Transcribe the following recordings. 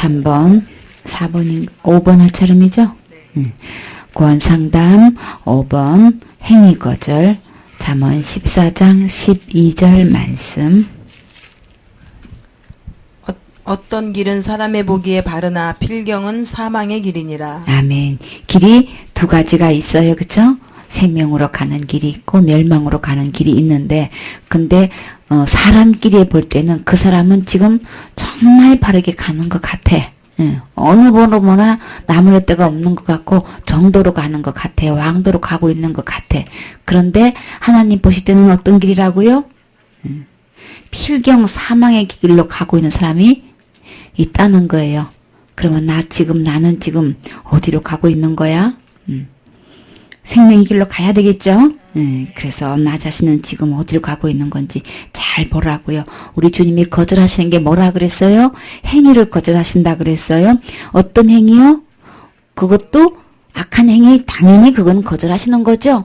3번, 4번인, 5번 할 차례이죠? 구원상담 5번 행위거절 잠언 14장 12절 말씀. 어떤 길은 사람의 보기에 바르나 필경은 사망의 길이니라. 아멘. 길이 두 가지가 있어요. 그쵸? 생명으로 가는 길이 있고 멸망으로 가는 길이 있는데 근데 사람끼리 볼 때는 그 사람은 지금 정말 바르게 가는 것 같아. 어느 번호 보나 나무랄 데가 없는 것 같고 정도로 가는 것 같아. 왕도로 가고 있는 것 같아. 그런데 하나님 보실 때는 어떤 길이라고요? 필경 사망의 길로 가고 있는 사람이 있다는 거예요. 그러면 나는 지금 어디로 가고 있는 거야? 생명의 길로 가야 되겠죠? 그래서 나 자신은 지금 어디로 가고 있는 건지 잘 보라고요. 우리 주님이 거절하시는 게 뭐라 그랬어요? 행위를 거절하신다 그랬어요. 어떤 행위요? 그것도 악한 행위, 당연히 그건 거절하시는 거죠.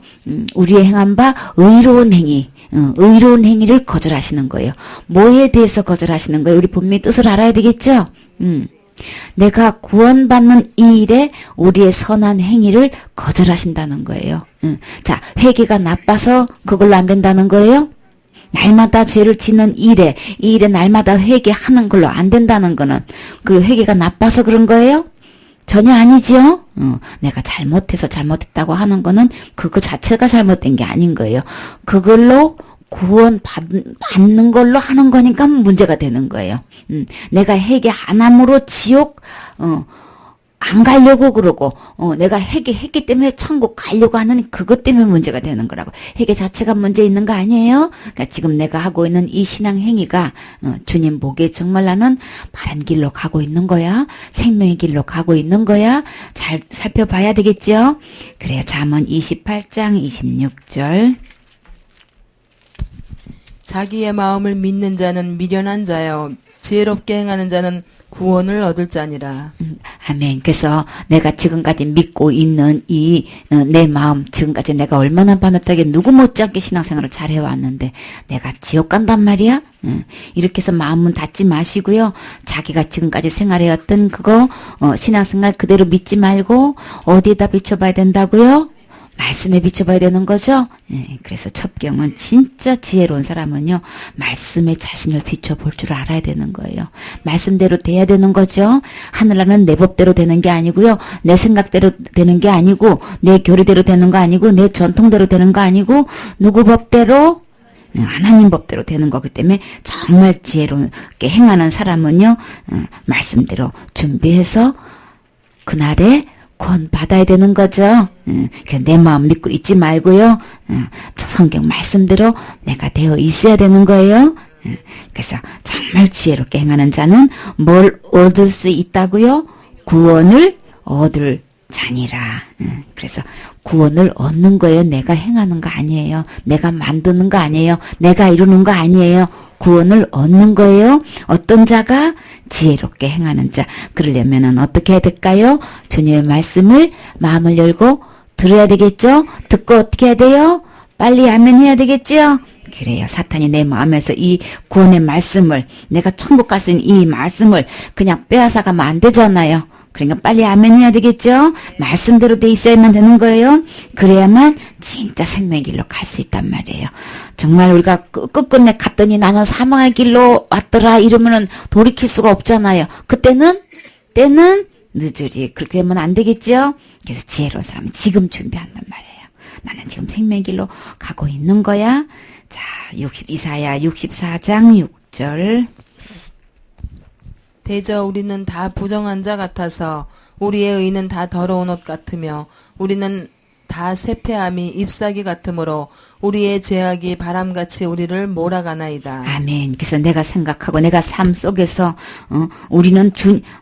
우리의 행한 바 의로운 행위, 의로운 행위를 거절하시는 거예요. 뭐에 대해서 거절하시는 거예요? 우리 본명의 뜻을 알아야 되겠죠? 내가 구원받는 이 일에 우리의 선한 행위를 거절하신다는 거예요. 자, 회개가 나빠서 그걸로 안 된다는 거예요? 날마다 죄를 짓는 이 일에 날마다 회개하는 걸로 안 된다는 거는 그 회개가 나빠서 그런 거예요? 전혀 아니지요? 내가 잘못했다고 하는 거는 그거 자체가 잘못된 게 아닌 거예요. 그걸로 구원 받는 걸로 하는 거니까 문제가 되는 거예요. 내가 회개 안 함으로 지옥 안 가려고 그러고 내가 회개했기 때문에 천국 가려고 하는 그것 때문에 문제가 되는 거라고. 회개 자체가 문제 있는 거 아니에요? 그러니까 지금 내가 하고 있는 이 신앙 행위가 주님 보기에 정말 나는 바른 길로 가고 있는 거야? 생명의 길로 가고 있는 거야? 잘 살펴봐야 되겠죠? 그래요. 잠언 28장 26절. 자기의 마음을 믿는 자는 미련한 자여 지혜롭게 행하는 자는 구원을 얻을 자니라. 아멘. 그래서 내가 지금까지 믿고 있는 이 내 마음, 지금까지 내가 얼마나 반듯하게 누구 못지않게 신앙생활을 잘 해왔는데 내가 지옥 간단 말이야? 이렇게 해서 마음은 닫지 마시고요. 자기가 지금까지 생활해왔던 그거 신앙생활 그대로 믿지 말고 어디에다 비춰봐야 된다고요? 말씀에 비춰봐야 되는 거죠. 그래서 첩경은 진짜 지혜로운 사람은요. 말씀에 자신을 비춰볼 줄 알아야 되는 거예요. 말씀대로 돼야 되는 거죠. 하늘나라는 내 법대로 되는 게 아니고요. 내 생각대로 되는 게 아니고 내 교리대로 되는 거 아니고 내 전통대로 되는 거 아니고 누구 법대로? 하나님 법대로 되는 거기 때문에 정말 지혜롭게 행하는 사람은요. 말씀대로 준비해서 그날에 구원 받아야 되는 거죠. 내 마음 믿고 있지 말고요. 성경 말씀대로 내가 되어 있어야 되는 거예요. 그래서 정말 지혜롭게 행하는 자는 뭘 얻을 수 있다고요? 구원을 얻을 자니라. 그래서 구원을 얻는 거예요. 내가 행하는 거 아니에요. 내가 만드는 거 아니에요. 내가 이루는 거 아니에요. 구원을 얻는 거예요. 어떤 자가? 지혜롭게 행하는 자. 그러려면은 어떻게 해야 될까요? 주님의 말씀을 마음을 열고 들어야 되겠죠? 듣고 어떻게 해야 돼요? 빨리 아멘 해야 되겠죠? 그래요. 사탄이 내 마음에서 이 구원의 말씀을, 내가 천국 갈 수 있는 이 말씀을 그냥 빼앗아 가면 안 되잖아요. 그러니까 빨리 아멘 해야 되겠죠? 말씀대로 돼 있어야만 되는 거예요. 그래야만 진짜 생명의 길로 갈 수 있단 말이에요. 정말 우리가 끝끝내 갔더니 나는 사망의 길로 왔더라 이러면은 돌이킬 수가 없잖아요. 때는 늦으리. 그렇게 되면 안 되겠죠? 그래서 지혜로운 사람은 지금 준비한단 말이에요. 나는 지금 생명의 길로 가고 있는 거야. 자, 이사야 64장 6절. 대저 우리는 다 부정한 자 같아서 우리의 의는 다 더러운 옷 같으며 우리는 다 쇠폐함이 잎사귀 같으므로 우리의 죄악이 바람같이 우리를 몰아가나이다. 아멘. 그래서 내가 생각하고 내가 삶 속에서 우리는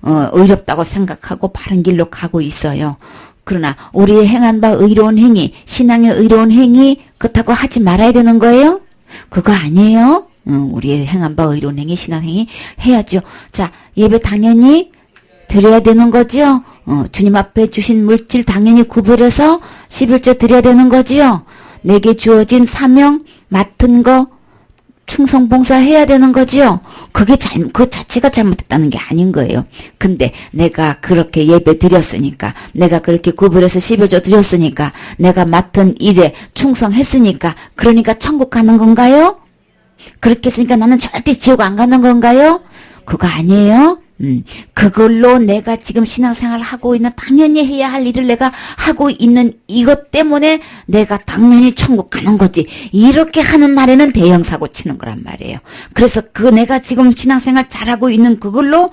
의롭다고 생각하고 바른 길로 가고 있어요. 그러나 우리의 행한 바 의로운 행위, 신앙의 의로운 행위 그렇다고 하지 말아야 되는 거예요? 그거 아니에요? 우리의 행한 바 의로운 행위, 신앙 행위 해야죠. 자, 예배 당연히 드려야 되는 거죠. 주님 앞에 주신 물질 당연히 구별해서 11조 드려야 되는 거지요. 내게 주어진 사명 맡은 거 충성봉사 해야 되는 거지요. 그게 그 자체가 잘못됐다는 게 아닌 거예요. 근데 내가 그렇게 예배 드렸으니까, 내가 그렇게 구별해서 11조 드렸으니까, 내가 맡은 일에 충성했으니까, 그러니까 천국 가는 건가요? 그렇게 했으니까 나는 절대 지옥 안 가는 건가요? 그거 아니에요. 그걸로 내가 지금 신앙생활을 하고 있는, 당연히 해야 할 일을 내가 하고 있는 이것 때문에 내가 당연히 천국 가는 거지. 이렇게 하는 날에는 대형사고 치는 거란 말이에요. 그래서 내가 지금 신앙생활 잘하고 있는 그걸로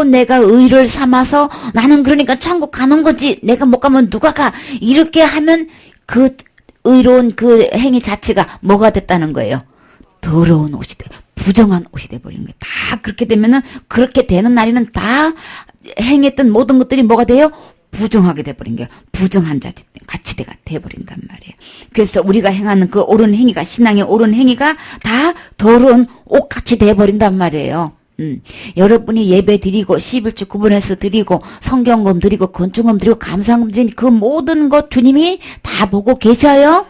내가 의를 삼아서 나는 그러니까 천국 가는 거지. 내가 못 가면 누가 가. 이렇게 하면 그 의로운 그 행위 자체가 뭐가 됐다는 거예요. 더러운 옷이 돼. 부정한 옷이 돼버리는 거예요. 다 그렇게 되면은, 그렇게 되는 날에는 다 행했던 모든 것들이 뭐가 돼요? 부정하게 돼버린 거예요. 부정한 같이 돼버린단 말이에요. 그래서 우리가 행하는 그 옳은 행위가, 신앙의 옳은 행위가 다 더러운 옷같이 돼버린단 말이에요. 여러분이 예배 드리고 11주 구분해서 드리고 성경금 드리고 건축금 드리고 감사금 드리고 그 모든 것 주님이 다 보고 계셔요.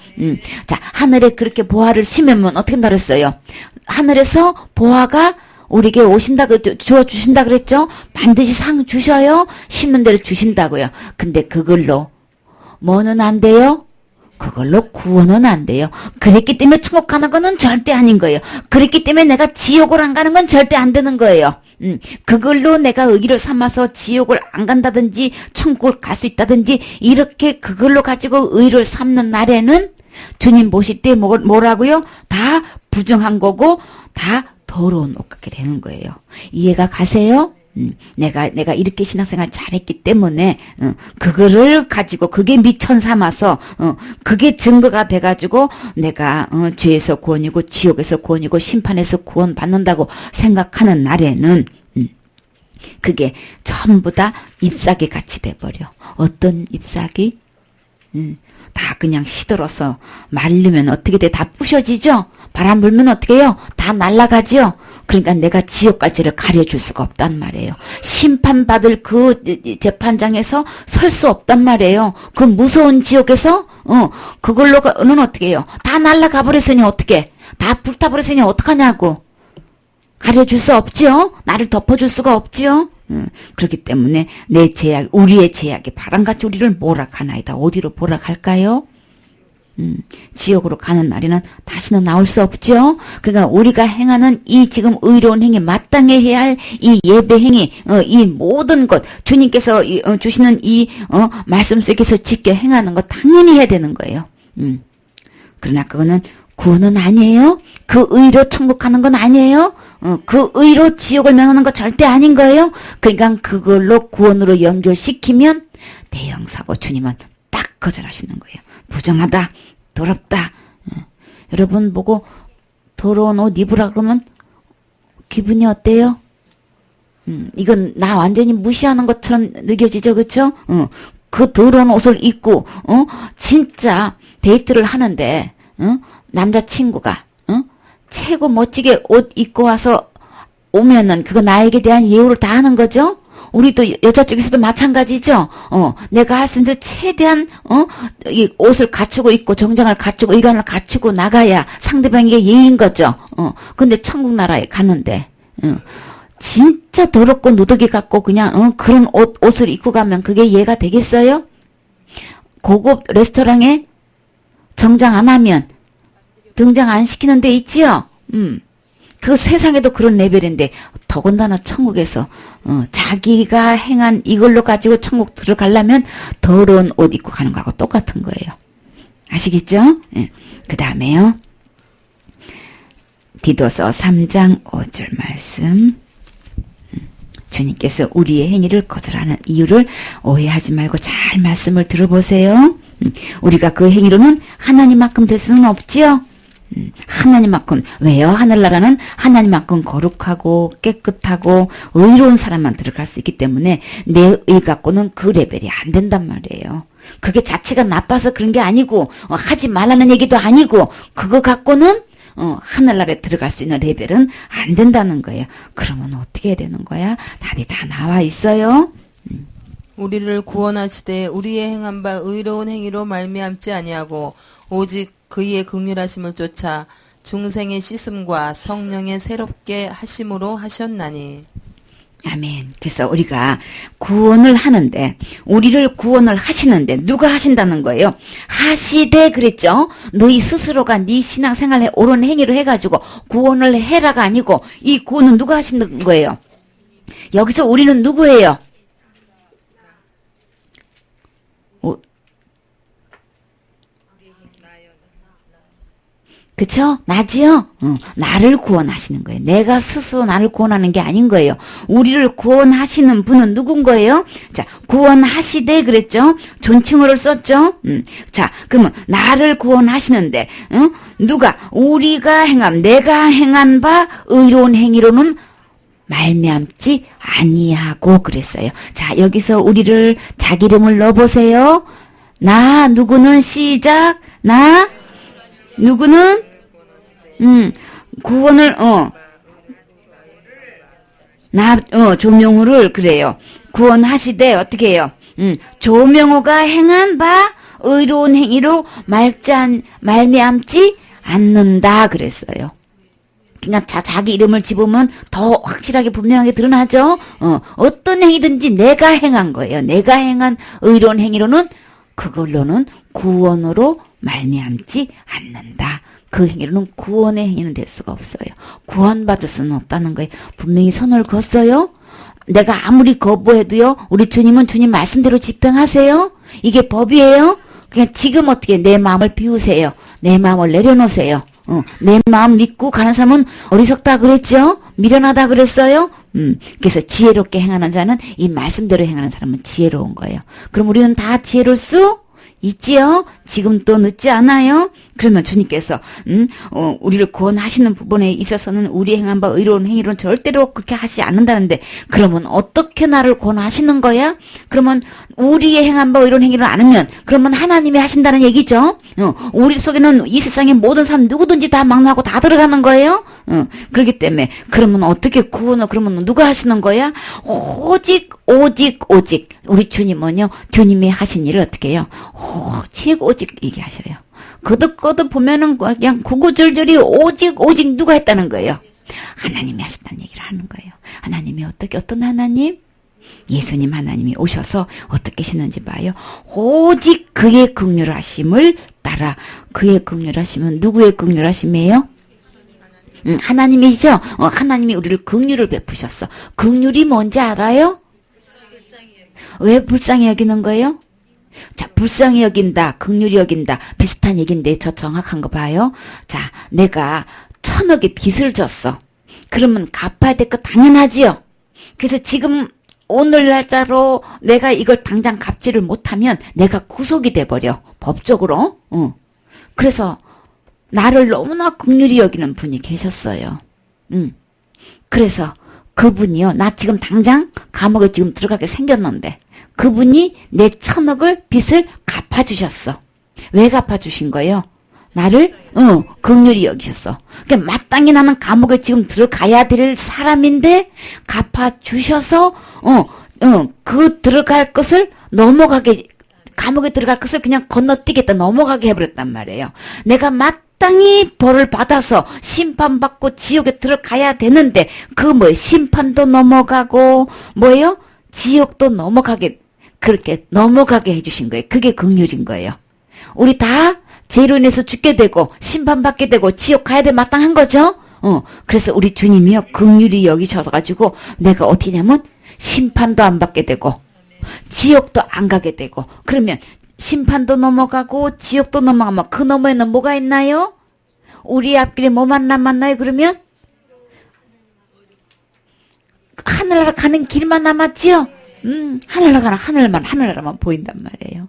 자, 하늘에 그렇게 보화를 심으면 어떻게 말했어요? 하늘에서 보화가 우리에게 오신다, 주어주신다 그랬죠? 반드시 상 주셔요? 심은 대로 주신다고요. 근데 그걸로 뭐는 안 돼요? 그걸로 구원은 안 돼요. 그랬기 때문에 천국 가는 거는 절대 아닌 거예요. 그랬기 때문에 내가 지옥을 안 가는 건 절대 안 되는 거예요. 그걸로 내가 의기를 삼아서 지옥을 안 간다든지 천국을 갈 수 있다든지 이렇게 그걸로 가지고 의를 삼는 날에는 주님 보실 때 뭐라고요? 다 부정한 거고 다 더러운 옷 같게 되는 거예요. 이해가 가세요? 내가 이렇게 신앙생활 잘했기 때문에, 그거를 가지고, 그게 미천 삼아서, 그게 증거가 돼가지고, 내가, 죄에서 구원이고, 지옥에서 구원이고, 심판에서 구원 받는다고 생각하는 날에는, 그게 전부 다 잎사귀 같이 돼버려. 어떤 잎사귀? 다 그냥 시들어서 말리면 어떻게 돼? 다 부셔지죠? 바람 불면 어떻게 해요? 다 날아가죠? 그러니까 내가 지옥 갈지를 가려줄 수가 없단 말이에요. 심판받을 그 재판장에서 설 수 없단 말이에요. 그 무서운 지옥에서, 그걸로는 어떻게 해요? 다 날아가 버렸으니 어떻게? 다 불타버렸으니 어떡하냐고. 가려줄 수 없지요? 나를 덮어줄 수가 없지요? 그렇기 때문에 내 제약, 우리의 제약이 바람같이 우리를 몰아가나이다. 어디로 몰아갈까요? 지옥으로 가는 날에는 다시는 나올 수 없죠. 그러니까 우리가 행하는 이 지금 의로운 행위, 마땅히 해야 할 이 예배 행위, 이 모든 것 주님께서 주시는 이 말씀 속에서 지켜 행하는 것 당연히 해야 되는 거예요. 그러나 그거는 구원은 아니에요. 그 의로 천국 가는 건 아니에요. 그 의로 지옥을 면하는 거 절대 아닌 거예요. 그러니까 그걸로 구원으로 연결시키면 대형 사고 주님은 딱 거절하시는 거예요. 부정하다, 더럽다. 여러분 보고 더러운 옷 입으라 그러면 기분이 어때요? 이건 나 완전히 무시하는 것처럼 느껴지죠, 그렇죠? 그 더러운 옷을 입고 진짜 데이트를 하는데 남자친구가 최고 멋지게 옷 입고 와서 오면은 그거 나에게 대한 예우를 다 하는 거죠? 우리도 여자 쪽에서도 마찬가지죠. 내가 할 수 있는 최대한 이 옷을 갖추고 있고 정장을 갖추고 의관을 갖추고 나가야 상대방에게 예의인 거죠. 근데 천국 나라에 갔는데 진짜 더럽고 누더기 같고 그냥 그런 옷을 입고 가면 그게 예가 되겠어요? 고급 레스토랑에 정장 안 하면 등장 안 시키는 데 있지요? 그 세상에도 그런 레벨인데 더군다나 천국에서 자기가 행한 이걸로 가지고 천국 들어가려면 더러운 옷 입고 가는 거하고 똑같은 거예요. 아시겠죠? 예. 그 다음에요. 디도서 3장 5절 말씀. 주님께서 우리의 행위를 거절하는 이유를 오해하지 말고 잘 말씀을 들어보세요. 우리가 그 행위로는 하나님만큼 될 수는 없지요. 하나님만큼. 왜요? 하늘나라는 하나님만큼 거룩하고 깨끗하고 의로운 사람만 들어갈 수 있기 때문에 내 의 갖고는 그 레벨이 안 된단 말이에요. 그게 자체가 나빠서 그런 게 아니고 하지 말라는 얘기도 아니고 그거 갖고는 하늘나라에 들어갈 수 있는 레벨은 안 된다는 거예요. 그러면 어떻게 해야 되는 거야? 답이 다 나와 있어요. 우리를 구원하시되 우리의 행한 바 의로운 행위로 말미암지 아니하고 오직 그의 긍휼하심을 쫓아 중생의 씻음과 성령의 새롭게 하심으로 하셨나니. 아멘. 그래서 우리가 구원을 하는데, 우리를 구원을 하시는데 누가 하신다는 거예요? 하시되 그랬죠? 너희 스스로가 네 신앙생활에 옳은 행위를 해가지고 구원을 해라가 아니고, 이 구원은 누가 하시는 거예요? 여기서 우리는 누구예요? 그쵸? 나지요? 나를 구원하시는 거예요. 내가 스스로 나를 구원하는 게 아닌 거예요. 우리를 구원하시는 분은 누군 거예요? 자, 구원하시되 그랬죠? 존칭어를 썼죠? 자, 그러면 나를 구원하시는데, 누가? 우리가 행함, 내가 행한 바 의로운 행위로는 말미암지 아니하고 그랬어요. 자, 여기서 우리를 자기 이름을 넣어보세요. 나, 누구는 시작, 나, 누구는 구원을 조명호를 그래요. 구원하시되 어떻게 해요? 조명호가 행한 바 의로운 행위로 말미암지 않는다 그랬어요. 그러니까 자기 이름을 집으면 더 확실하게 분명하게 드러나죠. 어떤 행위든지 내가 행한 거예요. 내가 행한 의로운 행위로는 그걸로는 구원으로 말미암지 않는다. 그 행위로는 구원의 행위는 될 수가 없어요. 구원받을 수는 없다는 거예요. 분명히 선을 그었어요. 내가 아무리 거부해도요. 우리 주님은 주님 말씀대로 집행하세요. 이게 법이에요. 그냥 지금 어떻게 내 마음을 비우세요. 내 마음을 내려놓으세요. 내 마음 믿고 가는 사람은 어리석다 그랬죠. 미련하다 그랬어요. 그래서 지혜롭게 행하는 자는 이 말씀대로 행하는 사람은 지혜로운 거예요. 그럼 우리는 다 지혜로울 수 있지요? 지금 또 늦지 않아요? 그러면 주님께서 우리를 구원하시는 부분에 있어서는 우리 행한 바 의로운 행위로는 절대로 그렇게 하시지 않는다는데, 그러면 어떻게 나를 구원하시는 거야? 그러면 우리의 행한 바 의로운 행위를 않으면 그러면 하나님이 하신다는 얘기죠. 우리 속에는 이 세상의 모든 사람 누구든지 다 망나고 다 들어가는 거예요. 그렇기 때문에 그러면 어떻게 구원을 그러면 누가 하시는 거야? 오직 우리 주님은요, 주님이 하신 일을 어떻게 해요? 오직 얘기하셔요. 거듭 보면은 그냥 구구절절이 오직 누가 했다는 거예요? 하나님이 하셨다는 얘기를 하는 거예요. 하나님이 어떤 하나님? 예수님 하나님이 오셔서 어떻게 하시는지 봐요. 오직 그의 긍휼하심을 따라. 그의 긍휼하심은 누구의 긍휼하심이에요? 하나님이시죠? 하나님이 우리를 긍휼을 베푸셨어. 긍휼이 뭔지 알아요? 왜 불쌍히 여기는 거예요? 자, 불쌍히 여긴다, 긍휼히 여긴다, 비슷한 얘기인데 저 정확한 거 봐요. 자, 내가 1,000억의 빚을 졌어. 그러면 갚아야 될 거 당연하지요. 그래서 지금 오늘 날짜로 내가 이걸 당장 갚지를 못하면 내가 구속이 돼버려. 법적으로. 그래서 나를 너무나 긍휼히 여기는 분이 계셨어요. 그래서 그분이요, 나 지금 당장 감옥에 지금 들어가게 생겼는데 그분이 내 1,000억을 빚을 갚아주셨어. 왜 갚아주신 거예요? 나를 긍휼히 여기셨어. 그러니까 마땅히 나는 감옥에 지금 들어가야 될 사람인데 갚아주셔서 그 들어갈 것을 넘어가게, 감옥에 들어갈 것을 그냥 건너뛰겠다, 넘어가게 해버렸단 말이에요. 내가 마땅히 벌을 받아서 심판받고 지옥에 들어가야 되는데 심판도 넘어가고 뭐예요? 지옥도 넘어가게, 그렇게 넘어가게 해주신 거예요. 그게 긍휼인 거예요. 우리 다 죄로 인해서 죽게 되고 심판받게 되고 지옥 가야 돼 마땅한 거죠. 그래서 우리 주님이요, 긍휼히 여기셔서 가지고 내가 어떻게 냐면 심판도 안 받게 되고 지옥도 안 가게 되고, 그러면 심판도 넘어가고 지옥도 넘어가면 그 너머에는 뭐가 있나요? 우리 앞길에 뭐만 남았나요? 그러면 하늘나라 가는 길만 남았지요? 하늘나라만 보인단 말이에요.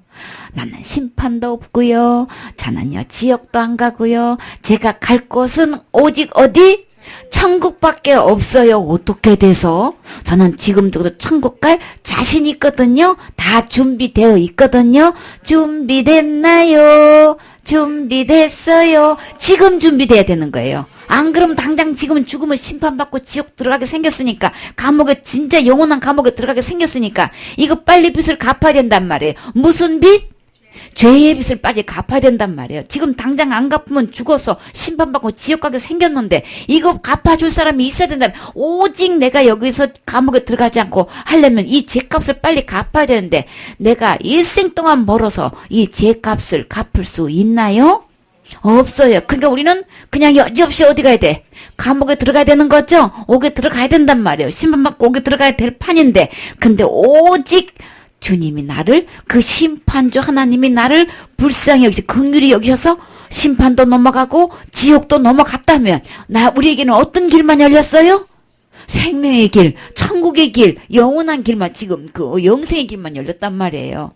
나는 심판도 없고요. 저는요, 지옥도 안 가고요. 제가 갈 곳은 오직 어디? 천국밖에 없어요. 어떻게 돼서? 저는 지금도 천국 갈 자신 있거든요. 다 준비되어 있거든요. 준비됐나요? 준비됐어요. 지금 준비돼야 되는 거예요. 안 그러면 당장 지금 죽으면 심판받고 지옥 들어가게 생겼으니까, 감옥에, 진짜 영원한 감옥에 들어가게 생겼으니까 이거 빨리 빚을 갚아야 된단 말이에요. 무슨 빚? 죄의 빚을 빨리 갚아야 된단 말이에요. 지금 당장 안 갚으면 죽어서 심판받고 지옥 가게 생겼는데 이거 갚아줄 사람이 있어야 된다면 오직 내가 여기서 감옥에 들어가지 않고 하려면 이 죄값을 빨리 갚아야 되는데 내가 일생 동안 벌어서 이 죄값을 갚을 수 있나요? 없어요. 그러니까 우리는 그냥 여지없이 어디 가야 돼? 감옥에 들어가야 되는 거죠? 옥에 들어가야 된단 말이에요. 심판받고 옥에 들어가야 될 판인데 근데 오직 주님이 나를 그 심판주 하나님이 나를 불쌍히 여기서 긍휼히 여기셔서 심판도 넘어가고 지옥도 넘어갔다면 우리에게는 어떤 길만 열렸어요? 생명의 길, 천국의 길, 영원한 길만 지금 그 영생의 길만 열렸단 말이에요.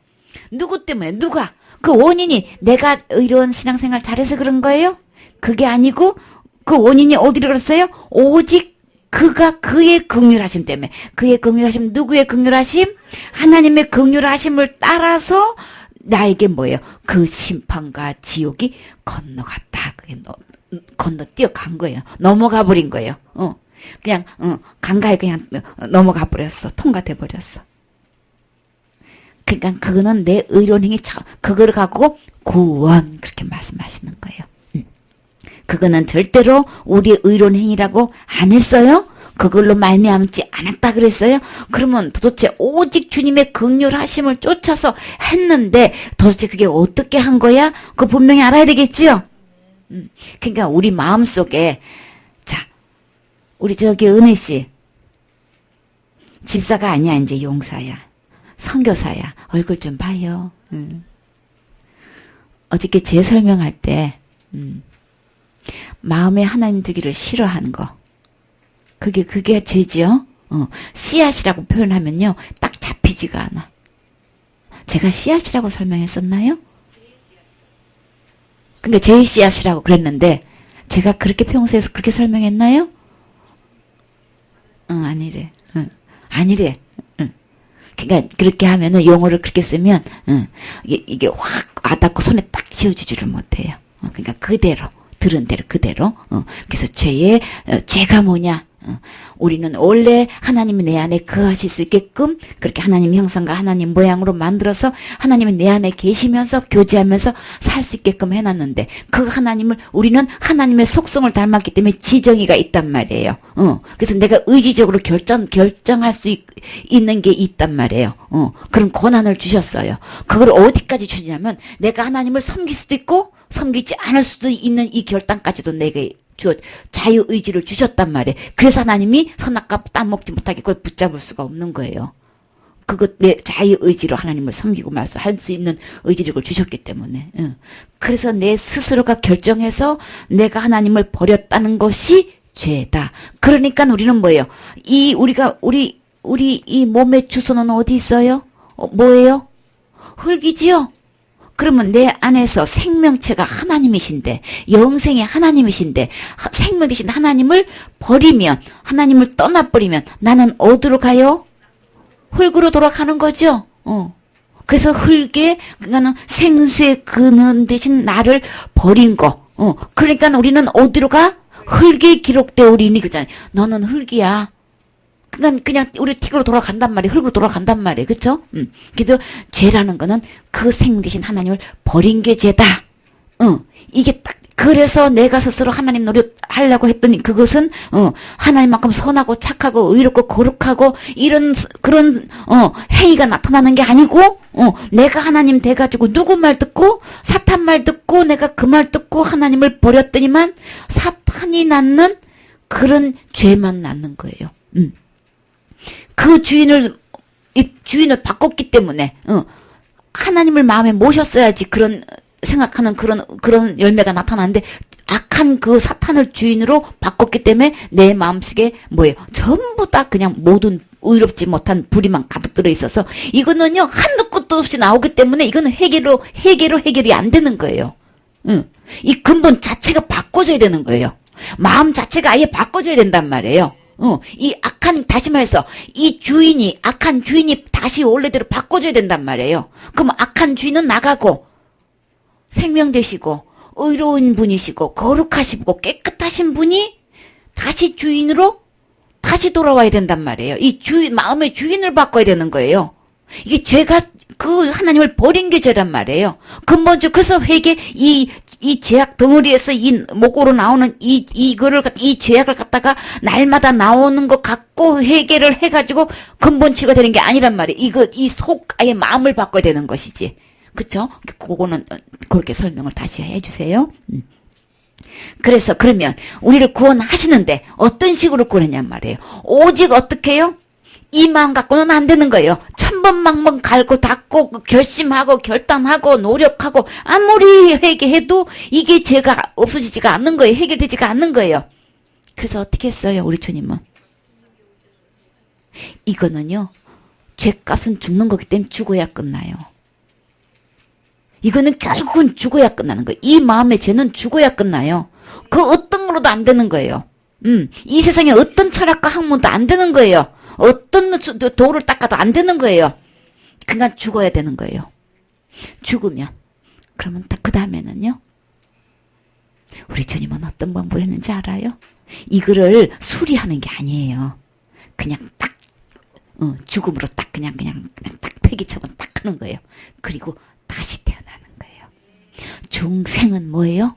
누구 때문에? 누가? 그 원인이 내가 의로운 신앙생활 잘해서 그런 거예요? 그게 아니고 그 원인이 어디로 그랬어요? 오직 그의 긍휼하심 때문에. 그의 긍휼하심, 누구의 긍휼하심? 하나님의 긍휼하심을 따라서 나에게 뭐예요? 그 심판과 지옥이 건너갔다. 그게 건너뛰어 간 거예요. 넘어가 버린 거예요. 그냥 강가에 그냥 넘어가 버렸어. 통과돼 버렸어. 그러니까 그거는 내 의로운 행위, 그거를 갖고 구원 그렇게 말씀하시는 거예요. 그거는 절대로 우리의 의로운 행위라고 안 했어요? 그걸로 말미암지 않았다 그랬어요? 그러면 도대체 오직 주님의 긍휼하심을 쫓아서 했는데 도대체 그게 어떻게 한 거야? 그거 분명히 알아야 되겠지요? 그러니까 우리 마음속에 자, 우리 저기 은혜 씨 집사가 아니야 이제 용사야. 선교사야. 얼굴 좀 봐요. 어저께 제 설명할 때 마음에 하나님 두기를 싫어하는 거. 그게 죄지요? 씨앗이라고 표현하면요. 딱 잡히지가 않아. 제가 씨앗이라고 설명했었나요? 그러니까 제 씨앗이라고 그랬는데 제가 그렇게 평소에서 그렇게 설명했나요? 아니래. 아니래. 그러니까 그렇게 하면은 용어를 그렇게 쓰면 이게 확 와닿고 손에 딱 쥐어주지를 못해요. 그러니까 그대로 들은 대로 그대로. 그래서 죄가 뭐냐? 우리는 원래 하나님이 내 안에 거하실 수 있게끔 그렇게 하나님 형상과 하나님 모양으로 만들어서 하나님이 내 안에 계시면서 교제하면서 살 수 있게끔 해놨는데 그 하나님을 우리는 하나님의 속성을 닮았기 때문에 지정의가 있단 말이에요. 그래서 내가 의지적으로 결정할 수 있는 게 있단 말이에요. 그런 권한을 주셨어요. 그걸 어디까지 주냐면 내가 하나님을 섬길 수도 있고 섬기지 않을 수도 있는 이 결단까지도 내게 자유의지를 주셨단 말이에요. 그래서 하나님이 선악과 따먹지 못하게 그걸 붙잡을 수가 없는 거예요. 내 자유의지로 하나님을 섬기고 할 수 있는 의지력을 주셨기 때문에. 그래서 내 스스로가 결정해서 내가 하나님을 버렸다는 것이 죄다. 그러니까 우리는 뭐예요? 우리 이 몸의 주소는 어디 있어요? 뭐예요? 흙이지요? 그러면 내 안에서 생명체가 하나님이신데 영생의 하나님이신데 생명 되신 하나님을 버리면 하나님을 떠나버리면 나는 어디로 가요? 흙으로 돌아가는 거죠. 그래서 그거는 생수의 근원 대신 나를 버린 거. 그러니까 우리는 어디로 가? 흙에 기록되어 우리니 그잖아요. 너는 흙이야. 그냥 우리 틱으로 돌아간단 말이에요. 흙으로 돌아간단 말이에요. 그쵸? 그래도 죄라는 거는 그 생 대신 하나님을 버린 게 죄다. 이게 딱 그래서 내가 스스로 하나님 노릇하려고 했더니 그것은 하나님만큼 선하고 착하고 의롭고 거룩하고 이런 그런 행위가 나타나는 게 아니고 내가 하나님 돼가지고 누구 말 듣고 사탄 말 듣고 내가 그 말 듣고 하나님을 버렸더니만 사탄이 낳는 그런 죄만 낳는 거예요. 그 주인을 바꿨기 때문에 하나님을 마음에 모셨어야지 그런 생각하는 그런 열매가 나타나는데 악한 그 사탄을 주인으로 바꿨기 때문에 내 마음속에 뭐예요? 전부 다 그냥 모든 의롭지 못한 불의만 가득 들어 있어서 이거는요 한도 끝도 없이 나오기 때문에 이거는 해결이 안 되는 거예요. 이 근본 자체가 바꿔져야 되는 거예요. 마음 자체가 아예 바꿔져야 된단 말이에요. 다시 말해서, 악한 주인이 다시 원래대로 바꿔줘야 된단 말이에요. 그럼 악한 주인은 나가고, 생명 되시고, 의로운 분이시고, 거룩하시고, 깨끗하신 분이 다시 주인으로 다시 돌아와야 된단 말이에요. 마음의 주인을 바꿔야 되는 거예요. 이게 죄가 그 하나님을 버린 게 죄란 말이에요. 근본적으로 그래서 회개 이 죄악 덩어리에서 이 목으로 나오는 이 죄악을 갖다가 날마다 나오는 것 갖고 회개를 해가지고 근본 치료가 되는 게 아니란 말이에요. 이 속 아예 마음을 바꿔야 되는 것이지. 그쵸? 그거는 그렇게 설명을 다시 해주세요. 그래서 그러면 우리를 구원하시는데 어떤 식으로 구원했냔 말이에요. 오직 어떻게 해요? 이 마음 갖고는 안 되는 거예요. 천번만번 갈고 닦고 결심하고 결단하고 노력하고 아무리 회개해도 이게 죄가 없어지지가 않는 거예요. 해결되지가 않는 거예요. 그래서 어떻게 했어요? 우리 주님은. 이거는요. 죄값은 죽는 거기 때문에 죽어야 끝나요. 이거는 결국은 죽어야 끝나는 거예요. 이 마음의 죄는 죽어야 끝나요. 그 어떤 거로도 안 되는 거예요. 이 세상에 어떤 철학과 학문도 안 되는 거예요. 어떤 도를 닦아도 안 되는 거예요. 그냥 죽어야 되는 거예요. 죽으면 그러면 그 다음에는요. 우리 주님은 어떤 방법을 했는지 알아요? 이거를 수리하는 게 아니에요. 그냥 딱 죽음으로 딱 그냥 딱 폐기처분 딱 하는 거예요. 그리고 다시 태어나는 거예요. 중생은 뭐예요?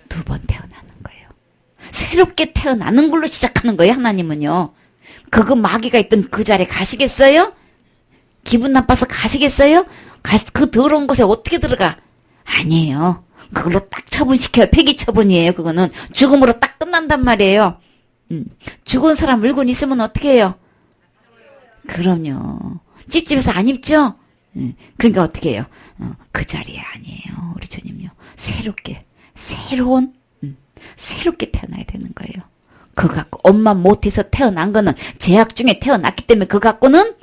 2번 태어나는 거예요. 새롭게 태어나는 걸로 시작하는 거예요. 하나님은요. 그거 마귀가 있던 그 자리에 가시겠어요? 기분 나빠서 가시겠어요? 그 더러운 곳에 어떻게 들어가? 아니에요. 그걸로 딱 처분시켜요. 폐기 처분이에요. 그거는 죽음으로 딱 끝난단 말이에요. 죽은 사람 물건 있으면 어떻게 해요? 그럼요. 찝찝해서 안 입죠? 그러니까 어떻게 해요? 그 자리에 아니에요. 우리 주님요. 새롭게 태어나야 되는 거예요. 그거 갖고 엄마 못해서 태어난 거는 죄악 중에 태어났기 때문에 그거 갖고는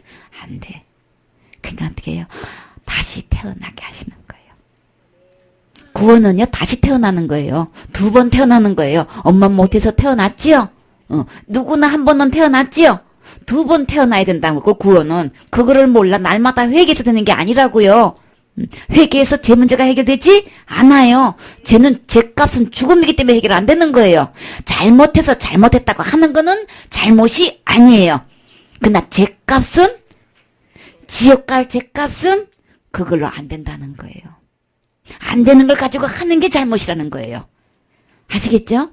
안 돼. 그러니까 어떻게 해요? 다시 태어나게 하시는 거예요. 구원은요. 다시 태어나는 거예요. 2번 태어나는 거예요. 엄마 못해서 태어났지요? 누구나 한 번은 태어났지요? 2번 태어나야 된다고 그 구원은. 그거를 몰라. 날마다 회개해서 되는 게 아니라고요. 회개해서 죄 문제가 해결되지 않아요. 죄값은 죽음이기 때문에 해결 안 되는 거예요. 잘못해서 잘못했다고 하는 거는 잘못이 아니에요. 그러나 죄값은 지옥 갈 죄값은 그걸로 안 된다는 거예요. 안 되는 걸 가지고 하는 게 잘못이라는 거예요. 아시겠죠?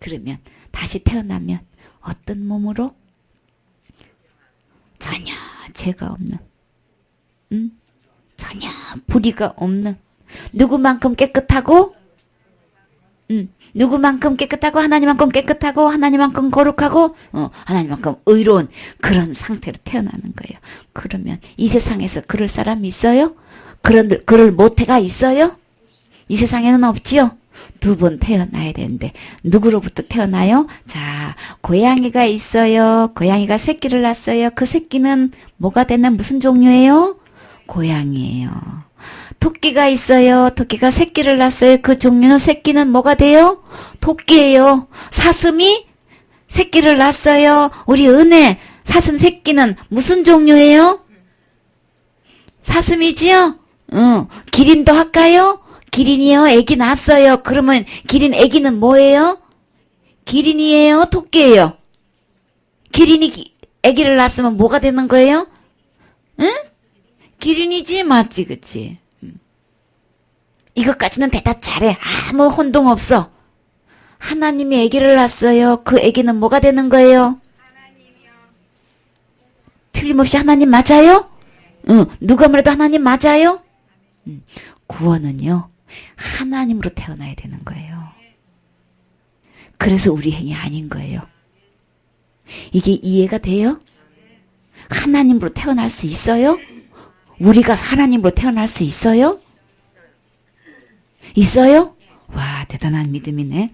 그러면 다시 태어나면 어떤 몸으로? 전혀 죄가 없는 전혀 불의가 없는 누구만큼 깨끗하고 누구만큼 깨끗하고 하나님만큼 깨끗하고 하나님만큼 거룩하고 하나님만큼 의로운 그런 상태로 태어나는 거예요. 그러면 이 세상에서 그럴 사람이 있어요? 그럴 모태가 있어요? 이 세상에는 없지요? 2번 태어나야 되는데 누구로부터 태어나요? 자, 고양이가 있어요. 고양이가 새끼를 낳았어요. 그 새끼는 뭐가 되는 무슨 종류예요? 고양이에요. 토끼가 있어요. 토끼가 새끼를 낳았어요. 그 종류는 새끼는 뭐가 돼요? 토끼예요. 사슴이 새끼를 낳았어요. 우리 은혜 사슴 새끼는 무슨 종류예요? 사슴이지요? 기린도 할까요? 기린이요. 애기 낳았어요. 그러면 기린 애기는 뭐예요? 기린이에요. 토끼예요. 기린이 애기를 낳았으면 뭐가 되는 거예요? 응? 기린이지 맞지 그치? 이것까지는 대답 잘해. 아무 혼동 없어. 하나님이 아기를 낳았어요. 그 아기는 뭐가 되는 거예요? 하나님이요. 틀림없이 하나님 맞아요? 응. 누가 뭐래도 하나님 맞아요? 구원은요. 하나님으로 태어나야 되는 거예요. 그래서 우리 행위 아닌 거예요. 이게 이해가 돼요? 하나님으로 태어날 수 있어요? 우리가 하나님으로 태어날 수 있어요? 있어요? 와, 대단한 믿음이네.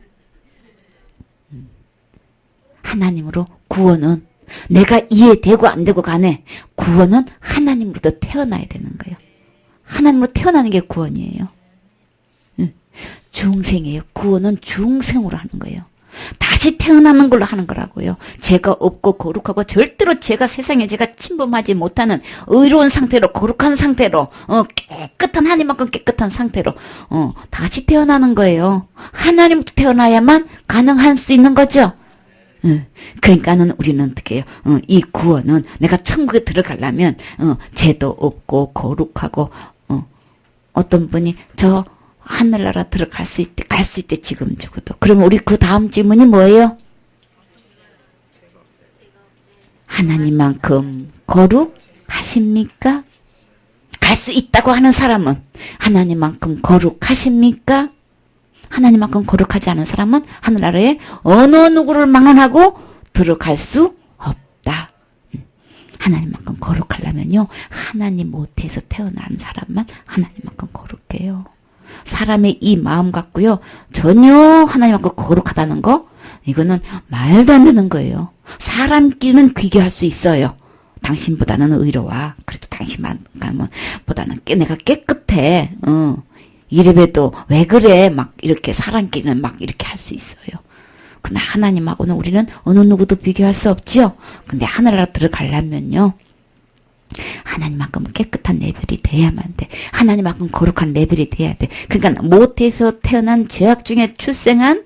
하나님으로 구원은 내가 이해되고 안 되고 간에 구원은 하나님으로부터 태어나야 되는 거예요. 하나님으로 태어나는 게 구원이에요. 중생이에요. 구원은 중생으로 하는 거예요. 다시 태어나는 걸로 하는 거라고요. 죄가 없고 거룩하고 절대로 죄가 세상에 죄가 침범하지 못하는 의로운 상태로 거룩한 상태로 깨끗한 하나님만큼 깨끗한 상태로 다시 태어나는 거예요. 하나님부터 태어나야만 가능할 수 있는 거죠. 그러니까는 우리는 어떻게 해요? 이 구원은 내가 천국에 들어가려면 죄도 없고 거룩하고 어떤 분이 저 하늘나라 들어갈 수 있대, 갈 수 있대 지금 죽어도. 그러면 우리 그 다음 질문이 뭐예요? 하나님만큼 거룩하십니까? 갈 수 있다고 하는 사람은 하나님만큼 거룩하십니까? 하나님만큼 거룩하지 않은 사람은 하늘나라에 어느 누구를 막론하고 들어갈 수 없다. 하나님만큼 거룩하려면요, 하나님 못해서 태어난 사람만 하나님만큼 거룩해요. 사람의 이 마음 갖고요, 전혀 하나님만큼 거룩하다는 거, 이거는 말도 안 되는 거예요. 사람끼리는 비교할 수 있어요. 당신보다는 의로와, 그래도 당신보다는 내가 깨끗해. 이래봬도 왜 그래? 막 이렇게 사람끼리는 막 이렇게 할 수 있어요. 근데 하나님하고는 우리는 어느 누구도 비교할 수 없죠. 근데 하늘나라 들어가려면요, 하나님만큼 깨끗한 레벨이 돼야만 돼. 하나님만큼 거룩한 레벨이 돼야 돼. 그러니까 못해서 태어난 죄악 중에 출생한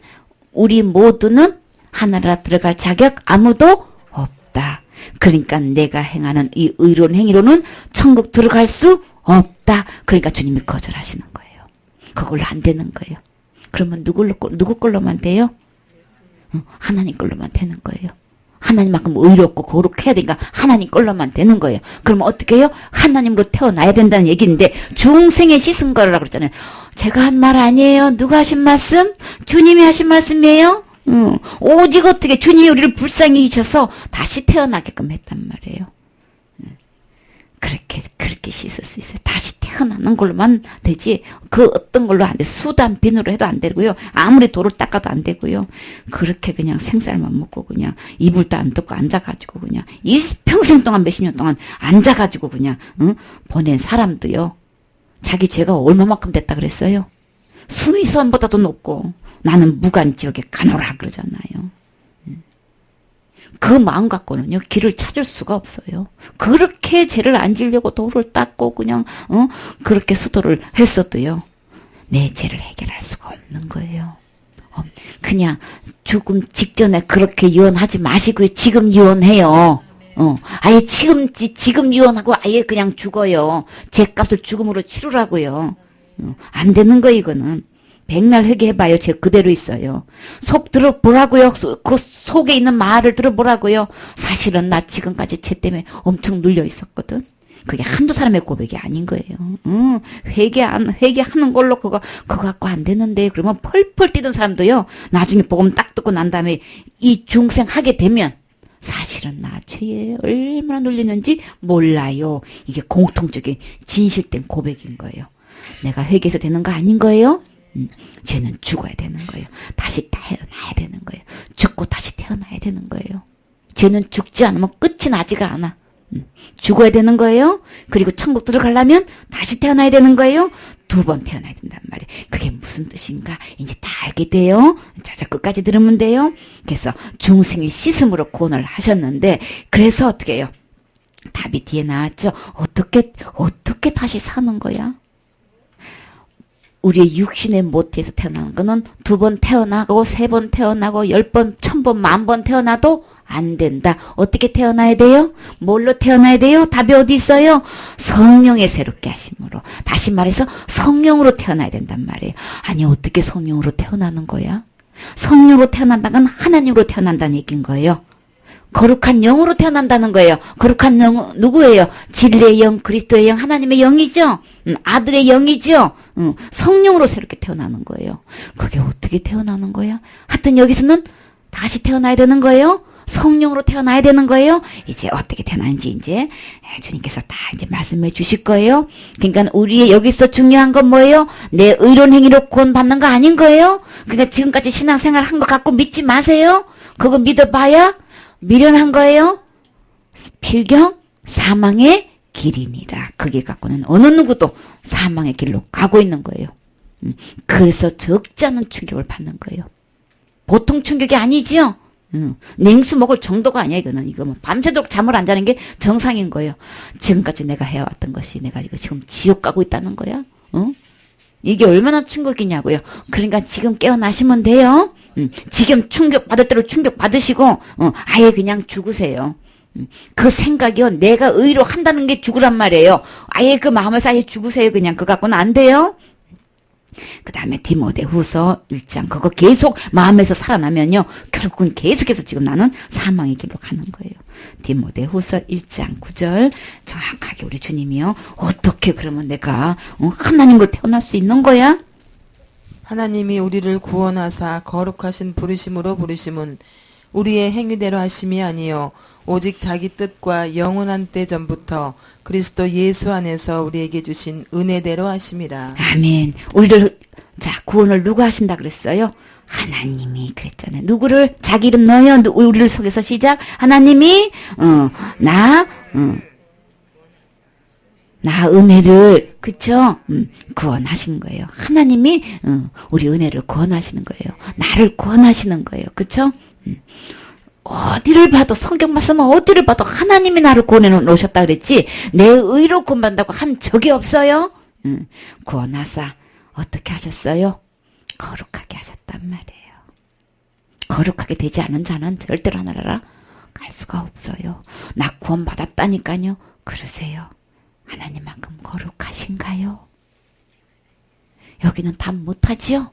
우리 모두는 하늘나라 들어갈 자격 아무도 없다. 그러니까 내가 행하는 이 의로운 행위로는 천국 들어갈 수 없다. 그러니까 주님이 거절하시는 거예요. 그걸로 안 되는 거예요. 그러면 누구 걸로만 돼요? 하나님 걸로만 되는 거예요. 하나님만큼 의롭고 거룩해야 되니까 하나님 걸로만 되는 거예요. 그러면 어떻게 해요? 하나님으로 태어나야 된다는 얘기인데, 중생에 씻은 거라고 그랬잖아요. 제가 한 말 아니에요. 누가 하신 말씀? 주님이 하신 말씀이에요. 오직 어떻게 주님이 우리를 불쌍히 여기셔서 다시 태어나게끔 했단 말이에요. 그렇게 씻을 수 있어요. 다시 태어나는 걸로만 되지, 그 어떤 걸로 안 돼. 수단 비누로 해도 안 되고요. 아무리 돌을 닦아도 안 되고요. 그렇게 그냥 생쌀만 먹고 그냥 이불도 안 덮고 앉아가지고 그냥 이 평생 동안 몇십 년 동안 앉아가지고 그냥 보낸 사람도요, 자기 죄가 얼마만큼 됐다 그랬어요? 수미선보다도 높고 나는 무간지옥에 가노라 그러잖아요. 그 마음 갖고는요, 길을 찾을 수가 없어요. 그렇게 죄를 안 지려고 돌을 닦고 그냥 그렇게 수도를 했어도요, 내 죄를 해결할 수가 없는 거예요. 그냥 죽음 직전에 그렇게 유언하지 마시고요. 지금 유언해요. 아예 지금 유언하고 아예 그냥 죽어요. 죄값을 죽음으로 치르라고요. 안 되는 거 이거는. 백날 회개해봐요. 제 그대로 있어요. 속 들어보라고요. 그 속에 있는 말을 들어보라고요. 사실은 나 지금까지 죄 때문에 엄청 눌려 있었거든. 그게 한두 사람의 고백이 아닌 거예요. 회개하는 걸로 그거 갖고 안 되는데, 그러면 펄펄 뛰던 사람도요, 나중에 복음 딱 듣고 난 다음에 이 중생 하게 되면 사실은 나 죄에 얼마나 눌렸는지 몰라요. 이게 공통적인 진실된 고백인 거예요. 내가 회개해서 되는 거 아닌 거예요? 죄는 죽어야 되는 거예요. 다시 태어나야 되는 거예요. 죽고 다시 태어나야 되는 거예요. 죄는 죽지 않으면 끝이 나지가 않아. 죽어야 되는 거예요. 그리고 천국 들어가려면 다시 태어나야 되는 거예요. 2번 태어나야 된단 말이에요. 그게 무슨 뜻인가 이제 다 알게 돼요. 자, 끝까지 들으면 돼요. 그래서 중생의 씻음으로 구원을 하셨는데, 그래서 어떻게 해요? 답이 뒤에 나왔죠. 어떻게 다시 사는 거야? 우리의 육신의 모태에서 태어나는 거는 2번 태어나고 3번 태어나고 10번, 1000번, 10,000번 태어나도 안 된다. 어떻게 태어나야 돼요? 뭘로 태어나야 돼요? 답이 어디 있어요? 성령의 새롭게 하심으로. 다시 말해서 성령으로 태어나야 된단 말이에요. 아니, 어떻게 성령으로 태어나는 거야? 성령으로 태어난다는 건 하나님으로 태어난다는 얘기인 거예요. 거룩한 영으로 태어난다는 거예요. 거룩한 영 누구예요? 진리의 영, 그리스도의 영, 하나님의 영이죠. 아들의 영이죠. 성령으로 새롭게 태어나는 거예요. 그게 어떻게 태어나는 거야? 하여튼 여기서는 다시 태어나야 되는 거예요. 성령으로 태어나야 되는 거예요. 이제 어떻게 태어나는지 이제 주님께서 다 이제 말씀해 주실 거예요. 그러니까 우리의 여기서 중요한 건 뭐예요? 내 의로운 행위로 구원 받는 거 아닌 거예요. 그러니까 지금까지 신앙생활 한 거 갖고 믿지 마세요. 그거 믿어봐야 미련한 거예요. 필경 사망의 길이니라. 그 길 갖고는 어느 누구도 사망의 길로 가고 있는 거예요. 그래서 적지 않은 충격을 받는 거예요. 보통 충격이 아니지요. 냉수 먹을 정도가 아니야. 이거는 밤새도록 잠을 안 자는 게 정상인 거예요. 지금까지 내가 해왔던 것이 내가 이거 지금 지옥 가고 있다는 거야. 이게 얼마나 충격이냐고요. 그러니까 지금 깨어나시면 돼요. 지금 충격 받을 대로 충격 받으시고 아예 그냥 죽으세요. 그 생각이요. 내가 의로 한다는 게 죽으란 말이에요. 아예 그 마음에서 아예 죽으세요. 그냥 그거 갖고는 안 돼요. 그 다음에 디모데후서 1장 그거 계속 마음에서 살아나면요. 결국은 계속해서 지금 나는 사망의 길로 가는 거예요. 디모데후서 1장 9절 정확하게 우리 주님이요. 어떻게 그러면 내가 하나님으로 태어날 수 있는 거야? 하나님이 우리를 구원하사 거룩하신 부르심으로 부르심은 우리의 행위대로 하심이 아니요 오직 자기 뜻과 영원한 때 전부터 그리스도 예수 안에서 우리에게 주신 은혜대로 하심이라. 아멘. 우리를 구원을 누가 하신다 그랬어요? 하나님이 그랬잖아요. 누구를 자기 이름 넣어요. 우리를 속에서 시작. 하나님이 나 은혜를 그쵸? 구원하시는 거예요. 하나님이 우리 은혜를 구원하시는 거예요. 나를 구원하시는 거예요. 그쵸? 어디를 봐도 성경 말씀은 어디를 봐도 하나님이 나를 구원해 놓으셨다 그랬지 내 의로 구원받는다고 한 적이 없어요. 구원하사 어떻게 하셨어요? 거룩하게 하셨단 말이에요. 거룩하게 되지 않은 자는 절대로 하나라 갈 수가 없어요. 나 구원받았다니까요. 그러세요. 하나님만큼 거룩하신가요? 여기는 답 못하지요?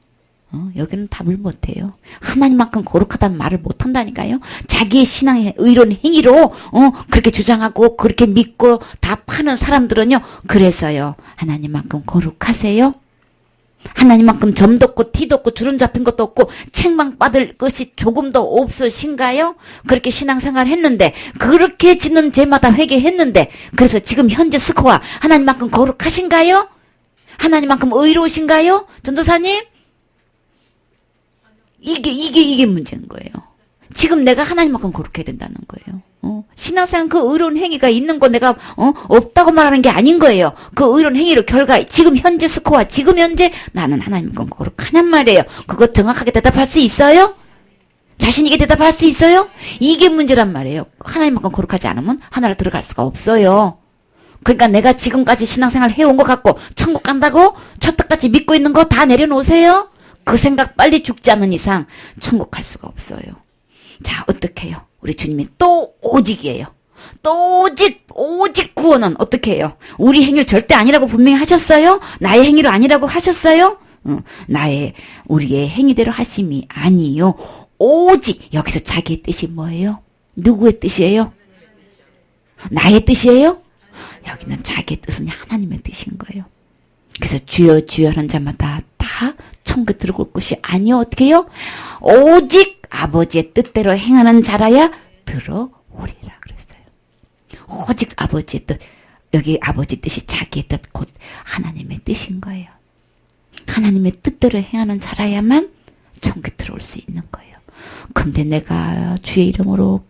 여기는 답을 못해요. 하나님만큼 거룩하다는 말을 못한다니까요. 자기의 신앙의 의로운 행위로 그렇게 주장하고 그렇게 믿고 답하는 사람들은요. 그래서요. 하나님만큼 거룩하세요? 하나님만큼 점도 없고 티도 없고 주름 잡힌 것도 없고 책망받을 것이 조금도 없으신가요? 그렇게 신앙생활 했는데 그렇게 지는 죄마다 회개했는데 그래서 지금 현재 스코어 하나님만큼 거룩하신가요? 하나님만큼 의로우신가요? 전도사님? 이게 문제인 거예요. 지금 내가 하나님만큼 거룩해야 된다는 거예요. 신앙생활 그 의로운 행위가 있는 거 내가 없다고 말하는 게 아닌 거예요. 그 의로운 행위를 결과 지금 현재 스코어 지금 현재 나는 하나님만큼 거룩하냔 말이에요. 그거 정확하게 대답할 수 있어요? 자신 있게 대답할 수 있어요? 이게 문제란 말이에요. 하나님만큼 거룩하지 않으면 하나를 들어갈 수가 없어요. 그러니까 내가 지금까지 신앙생활 해온 것 같고 천국 간다고 첫떡같이 믿고 있는 거 다 내려놓으세요. 그 생각 빨리 죽지 않는 이상 천국 갈 수가 없어요. 자, 어떻게 해요? 우리 주님이 또 오직이에요. 또 오직 구원은 어떻게 해요? 우리 행위를 절대 아니라고 분명히 하셨어요? 나의 행위로 아니라고 하셨어요? 우리의 행위대로 하심이 아니요. 오직 여기서 자기의 뜻이 뭐예요? 누구의 뜻이에요? 나의 뜻이에요? 여기는 자기의 뜻은 하나님의 뜻인 거예요. 그래서 주여 주여 하는 자마다 다 천국에 들어올 것이 아니요. 어떻게 해요? 오직 아버지의 뜻대로 행하는 자라야 들어오리라 그랬어요. 오직 아버지의 뜻. 여기 아버지 뜻이 자기의 뜻 곧 하나님의 뜻인 거예요. 하나님의 뜻대로 행하는 자라야만 천국에 들어올 수 있는 거예요. 근데 내가 주의 이름으로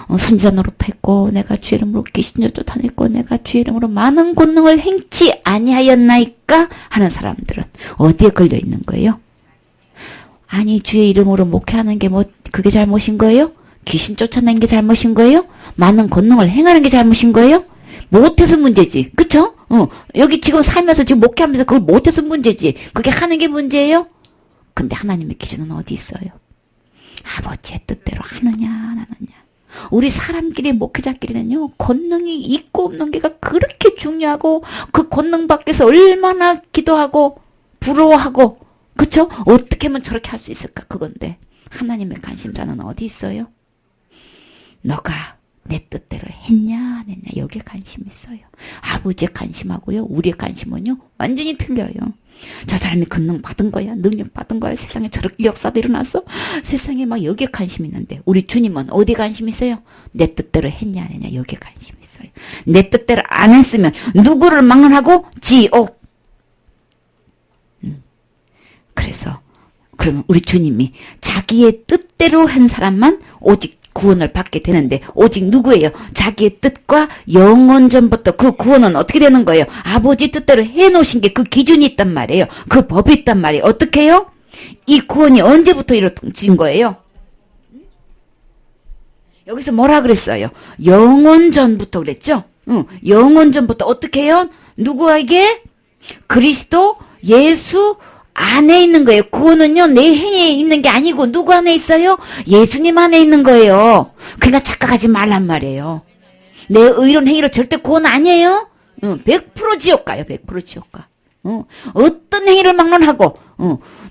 선지자 노릇했고 내가 주의 이름으로 귀신을 쫓아냈고 내가 주의 이름으로 많은 권능을 행치 아니하였나이까 하는 사람들은 어디에 걸려 있는 거예요? 아니 주의 이름으로 목회하는 게 그게 잘못인 거예요? 귀신 쫓아낸 게 잘못인 거예요? 많은 권능을 행하는 게 잘못인 거예요? 못해서 문제지. 그쵸? 여기 지금 살면서 지금 목회하면서 그걸 못해서 문제지. 그게 하는 게 문제예요? 근데 하나님의 기준은 어디 있어요? 아버지의 뜻대로 하느냐 안 하느냐. 우리 사람끼리 목회자끼리는요. 권능이 있고 없는 게가 그렇게 중요하고 그 권능 밖에서 얼마나 기도하고 부러워하고 그쵸? 어떻게 하면 저렇게 할 수 있을까 그건데 하나님의 관심사는 어디 있어요? 너가 내 뜻대로 했냐 안 했냐 여기에 관심이 있어요. 아버지의 관심하고요. 우리의 관심은요. 완전히 틀려요. 저 사람이 권능 받은 거야. 능력 받은 거야. 세상에 저렇게 역사도 일어났어. 세상에 막 여기에 관심이 있는데 우리 주님은 어디 관심 있어요? 내 뜻대로 했냐 안 했냐 여기에 관심이 있어요. 내 뜻대로 안 했으면 누구를 망언하고 지옥. 그래서 그러면 우리 주님이 자기의 뜻대로 한 사람만 오직 구원을 받게 되는데 오직 누구예요? 자기의 뜻과 영원 전부터 그 구원은 어떻게 되는 거예요? 아버지 뜻대로 해놓으신 게 그 기준이 있단 말이에요. 그 법이 있단 말이에요. 어떻게 해요? 이 구원이 언제부터 이루어진 거예요? 여기서 뭐라 그랬어요? 영원 전부터 그랬죠? 영원 전부터 어떻게 해요? 누구에게? 그리스도 예수 안에 있는 거예요. 구원은요, 내 행위에 있는 게 아니고, 누구 안에 있어요? 예수님 안에 있는 거예요. 그러니까 착각하지 말란 말이에요. 내 의로운 행위로 절대 구원 아니에요? 100% 지옥 가요, 100% 지옥 가. 어떤 행위를 막론하고,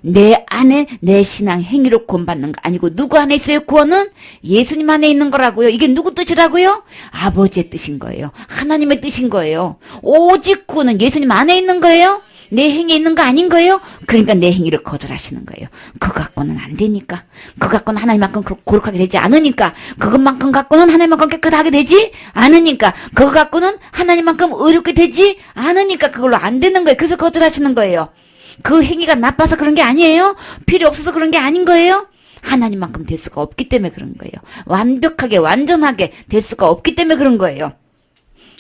내 안에 내 신앙 행위로 구원받는 거 아니고, 누구 안에 있어요, 구원은? 예수님 안에 있는 거라고요. 이게 누구 뜻이라고요? 아버지의 뜻인 거예요. 하나님의 뜻인 거예요. 오직 구원은 예수님 안에 있는 거예요. 내 행위에 있는 거 아닌 거예요? 그러니까 내 행위를 거절하시는 거예요. 그거 갖고는 안 되니까. 그거 갖고는 하나님만큼 거룩하게 되지 않으니까. 그것만큼 갖고는 하나님만큼 깨끗하게 되지 않으니까. 그거 갖고는 하나님만큼 의롭게 되지 않으니까 그걸로 안 되는 거예요. 그래서 거절하시는 거예요. 그 행위가 나빠서 그런 게 아니에요. 필요 없어서 그런 게 아닌 거예요. 하나님만큼 될 수가 없기 때문에 그런 거예요. 완벽하게 완전하게 될 수가 없기 때문에 그런 거예요.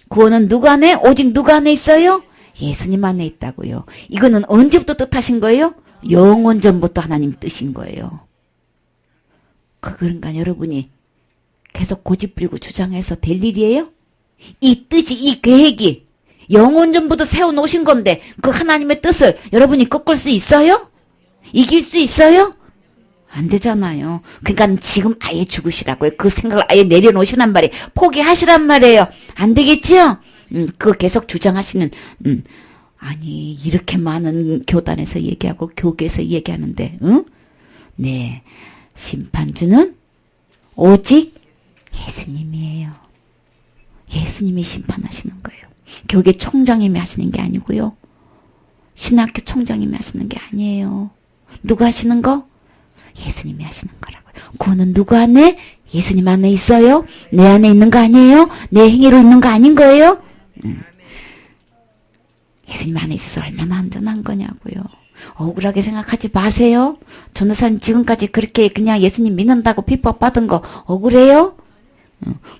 구원은 누구 안에? 오직 누구 안에 있어요? 예수님 안에 있다고요. 이거는 언제부터 뜻하신 거예요? 영원 전부터 하나님 뜻인 거예요. 그러니까 여러분이 계속 고집부리고 주장해서 될 일이에요? 이 뜻이, 이 계획이 영원 전부터 세워놓으신 건데 그 하나님의 뜻을 여러분이 꺾을 수 있어요? 이길 수 있어요? 안 되잖아요. 그러니까 지금 아예 죽으시라고요. 그 생각을 아예 내려놓으시란 말이에요. 포기하시란 말이에요. 안 되겠지요? 그거 계속 주장하시는, 아니, 이렇게 많은 교단에서 얘기하고 교계에서 얘기하는데, 네, 심판주는 오직 예수님이에요. 예수님이 심판하시는 거예요. 교계 총장님이 하시는 게 아니고요. 신학교 총장님이 하시는 게 아니에요. 누가 하시는 거? 예수님이 하시는 거라고요. 구원은 누구 안에? 예수님 안에 있어요? 내 안에 있는 거 아니에요? 내 행위로 있는 거 아닌 거예요? 예수님 안에 있어서 얼마나 안전한 거냐고요. 억울하게 생각하지 마세요. 전도사님 지금까지 그렇게 그냥 예수님 믿는다고 핍박받은 거 억울해요?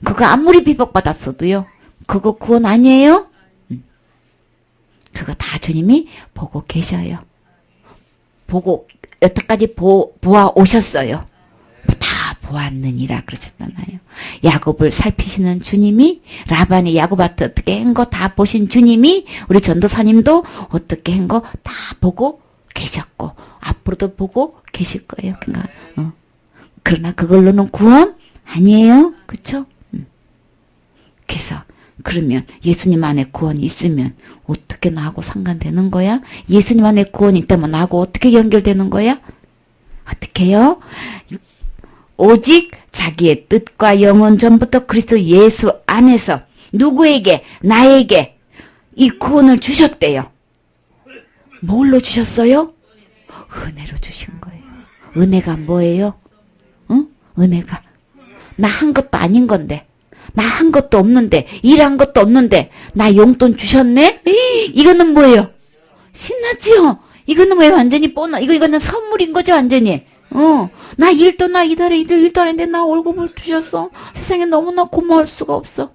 그거 아무리 핍박받았어도요. 그거 구원 아니에요? 그거 다 주님이 보고 계셔요. 보고 여태까지 보아 오셨어요. 다 보았느니라 그러셨잖아요. 야곱을 살피시는 주님이, 라반이 야곱한테 어떻게 한 거 다 보신 주님이, 우리 전도사님도 어떻게 한 거 다 보고 계셨고 앞으로도 보고 계실 거예요. 그러니까 그러나 그걸로는 구원 아니에요. 그렇죠? 그래서 그러면 예수님 안에 구원이 있으면 어떻게 나하고 상관되는 거야? 예수님 안에 구원이 있다면 나하고 어떻게 연결되는 거야? 어떻게요? 오직 자기의 뜻과 영혼 전부터 그리스도 예수 안에서 누구에게? 나에게 이 구원을 주셨대요. 뭘로 주셨어요? 은혜로 주신 거예요. 은혜가 뭐예요? 응? 은혜가 나 한 것도 아닌 건데, 나 한 것도 없는데, 일한 것도 없는데 나 용돈 주셨네? 이거는 뭐예요? 신나지요? 이거는 왜 완전히 이거는 선물인 거죠, 완전히. 나 이달에 일도 안 했는데 나 월급을 주셨어. 세상에 너무나 고마울 수가 없어.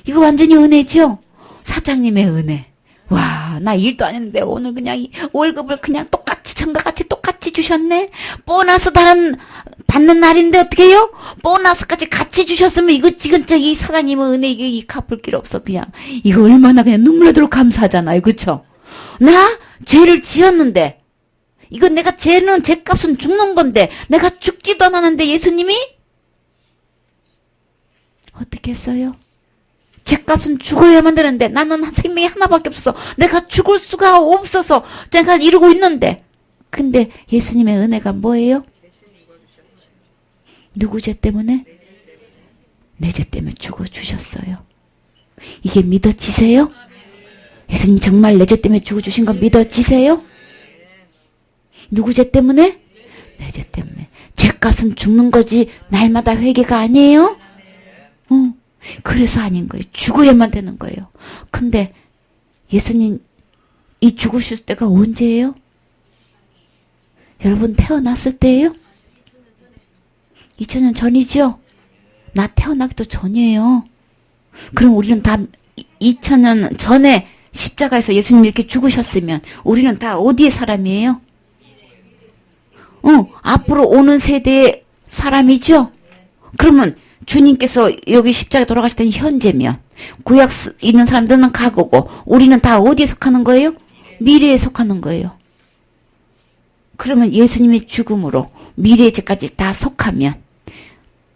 이거 완전히 은혜죠? 사장님의 은혜. 와, 나 일도 안 했는데 오늘 그냥 월급을 그냥 전과같이 똑같이 주셨네? 보너스 받는 날인데 어떻게 해요? 보너스까지 같이 주셨으면 이거 지금 이 사장님의 은혜 이 갚을 길 없어. 그냥 이거 얼마나 그냥 눈물 나도록 감사하잖아요. 그쵸? 나 죄를 지었는데 이거 내가 죄값은 죽는 건데 내가 죽지도 않았는데 예수님이 어떻게 했어요? 죄값은 죽어야만 되는데 나는 생명이 하나밖에 없어서 내가 죽을 수가 없어서 내가 이러고 있는데, 근데 예수님의 은혜가 뭐예요? 누구 죄 때문에? 내 죄 때문에 죽어주셨어요. 이게 믿어지세요? 예수님 정말 내 죄 때문에 죽어주신 거 믿어지세요? 누구 죄 때문에? 내 죄 때문에. 죄값은 죽는 거지 날마다 회개가 아니에요? 그래서 아닌 거예요. 죽어야만 되는 거예요. 근데 예수님 이 죽으실 때가 언제예요? 여러분 태어났을 때예요? 2000년 전이죠? 나 태어나기도 전이에요. 그럼 우리는 다 2000년 전에 십자가에서 예수님이 이렇게 죽으셨으면 우리는 다 어디의 사람이에요? 앞으로 오는 세대의 사람이죠? 그러면 주님께서 여기 십자가에 돌아가실 때는 현재면, 구약 있는 사람들은 과거고, 우리는 다 어디에 속하는 거예요? 미래에 속하는 거예요. 그러면 예수님의 죽음으로 미래의 죄까지 다 속하면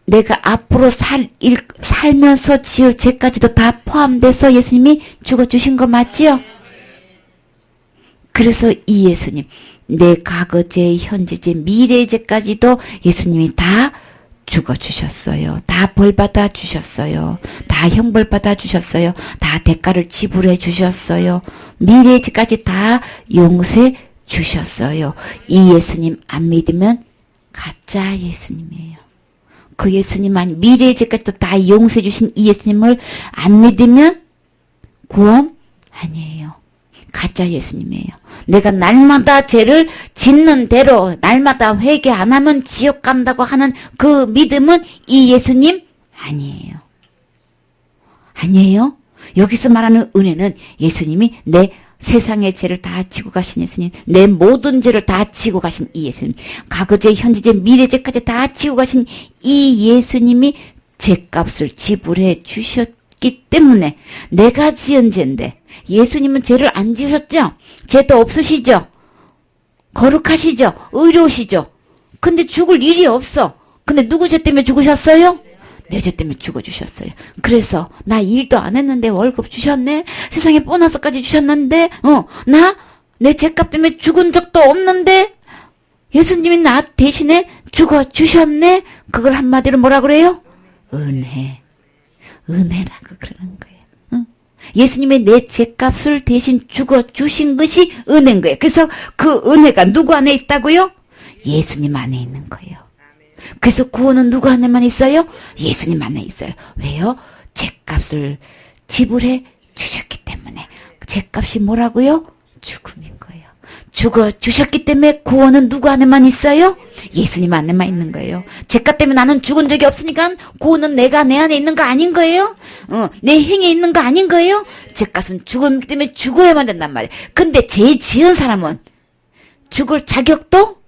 내가 앞으로 살면서 지을 죄까지도 다 포함돼서 예수님이 죽어주신 거 맞지요? 그래서 이 예수님, 내 과거 죄, 현재 죄, 미래의 죄까지도 예수님이 다 죽어주셨어요. 다 벌받아 주셨어요. 다 형벌받아 주셨어요. 다 대가를 지불해 주셨어요. 미래의 죄까지 다 용서해 주셨어요. 이 예수님 안 믿으면 가짜 예수님이에요. 그 예수님 미래의 죄까지도 다 용서해 주신 이 예수님을 안 믿으면 구원 아니에요. 가짜 예수님이에요. 내가 날마다 죄를 짓는 대로 날마다 회개 안 하면 지옥 간다고 하는 그 믿음은 이 예수님 아니에요. 아니에요. 여기서 말하는 은혜는 예수님이 내 세상의 죄를 다 지고 가신 예수님, 내 모든 죄를 다 지고 가신 이 예수님, 과거죄, 현재죄, 미래죄까지 다 지고 가신 이 예수님이 죄값을 지불해 주셨기 때문에 내가 지은 죄인데 예수님은 죄를 안 지으셨죠? 죄도 없으시죠? 거룩하시죠? 의로우시죠? 근데 죽을 일이 없어. 근데 누구 죄 때문에 죽으셨어요? 내 죄 때문에 죽어주셨어요. 그래서 나 일도 안 했는데 월급 주셨네? 세상에 보너스까지 주셨는데 나 내 죄값 때문에 죽은 적도 없는데 예수님이 나 대신에 죽어주셨네? 그걸 한마디로 뭐라 그래요? 은혜. 은혜라고 그러는 거예요. 예수님의 내 죄값을 대신 죽어주신 것이 은혜인 거예요. 그래서 그 은혜가 누구 안에 있다고요? 예수님 안에 있는 거예요. 그래서 구원은 누구 안에만 있어요? 예수님 안에 있어요. 왜요? 죄값을 지불해 주셨기 때문에. 죄값이 뭐라고요? 죽음인 거예요. 죽어주셨기 때문에 구원은 누구 안에만 있어요? 예수님 안에만 있는 거예요. 죄값 때문에 나는 죽은 적이 없으니까 구원은 내가 내 안에 있는 거 아닌 거예요? 내 행에 있는 거 아닌 거예요? 죄값은 죽음이기 때문에 죽어야만 된단 말이에요. 근데 죄 지은 사람은 죽을 자격도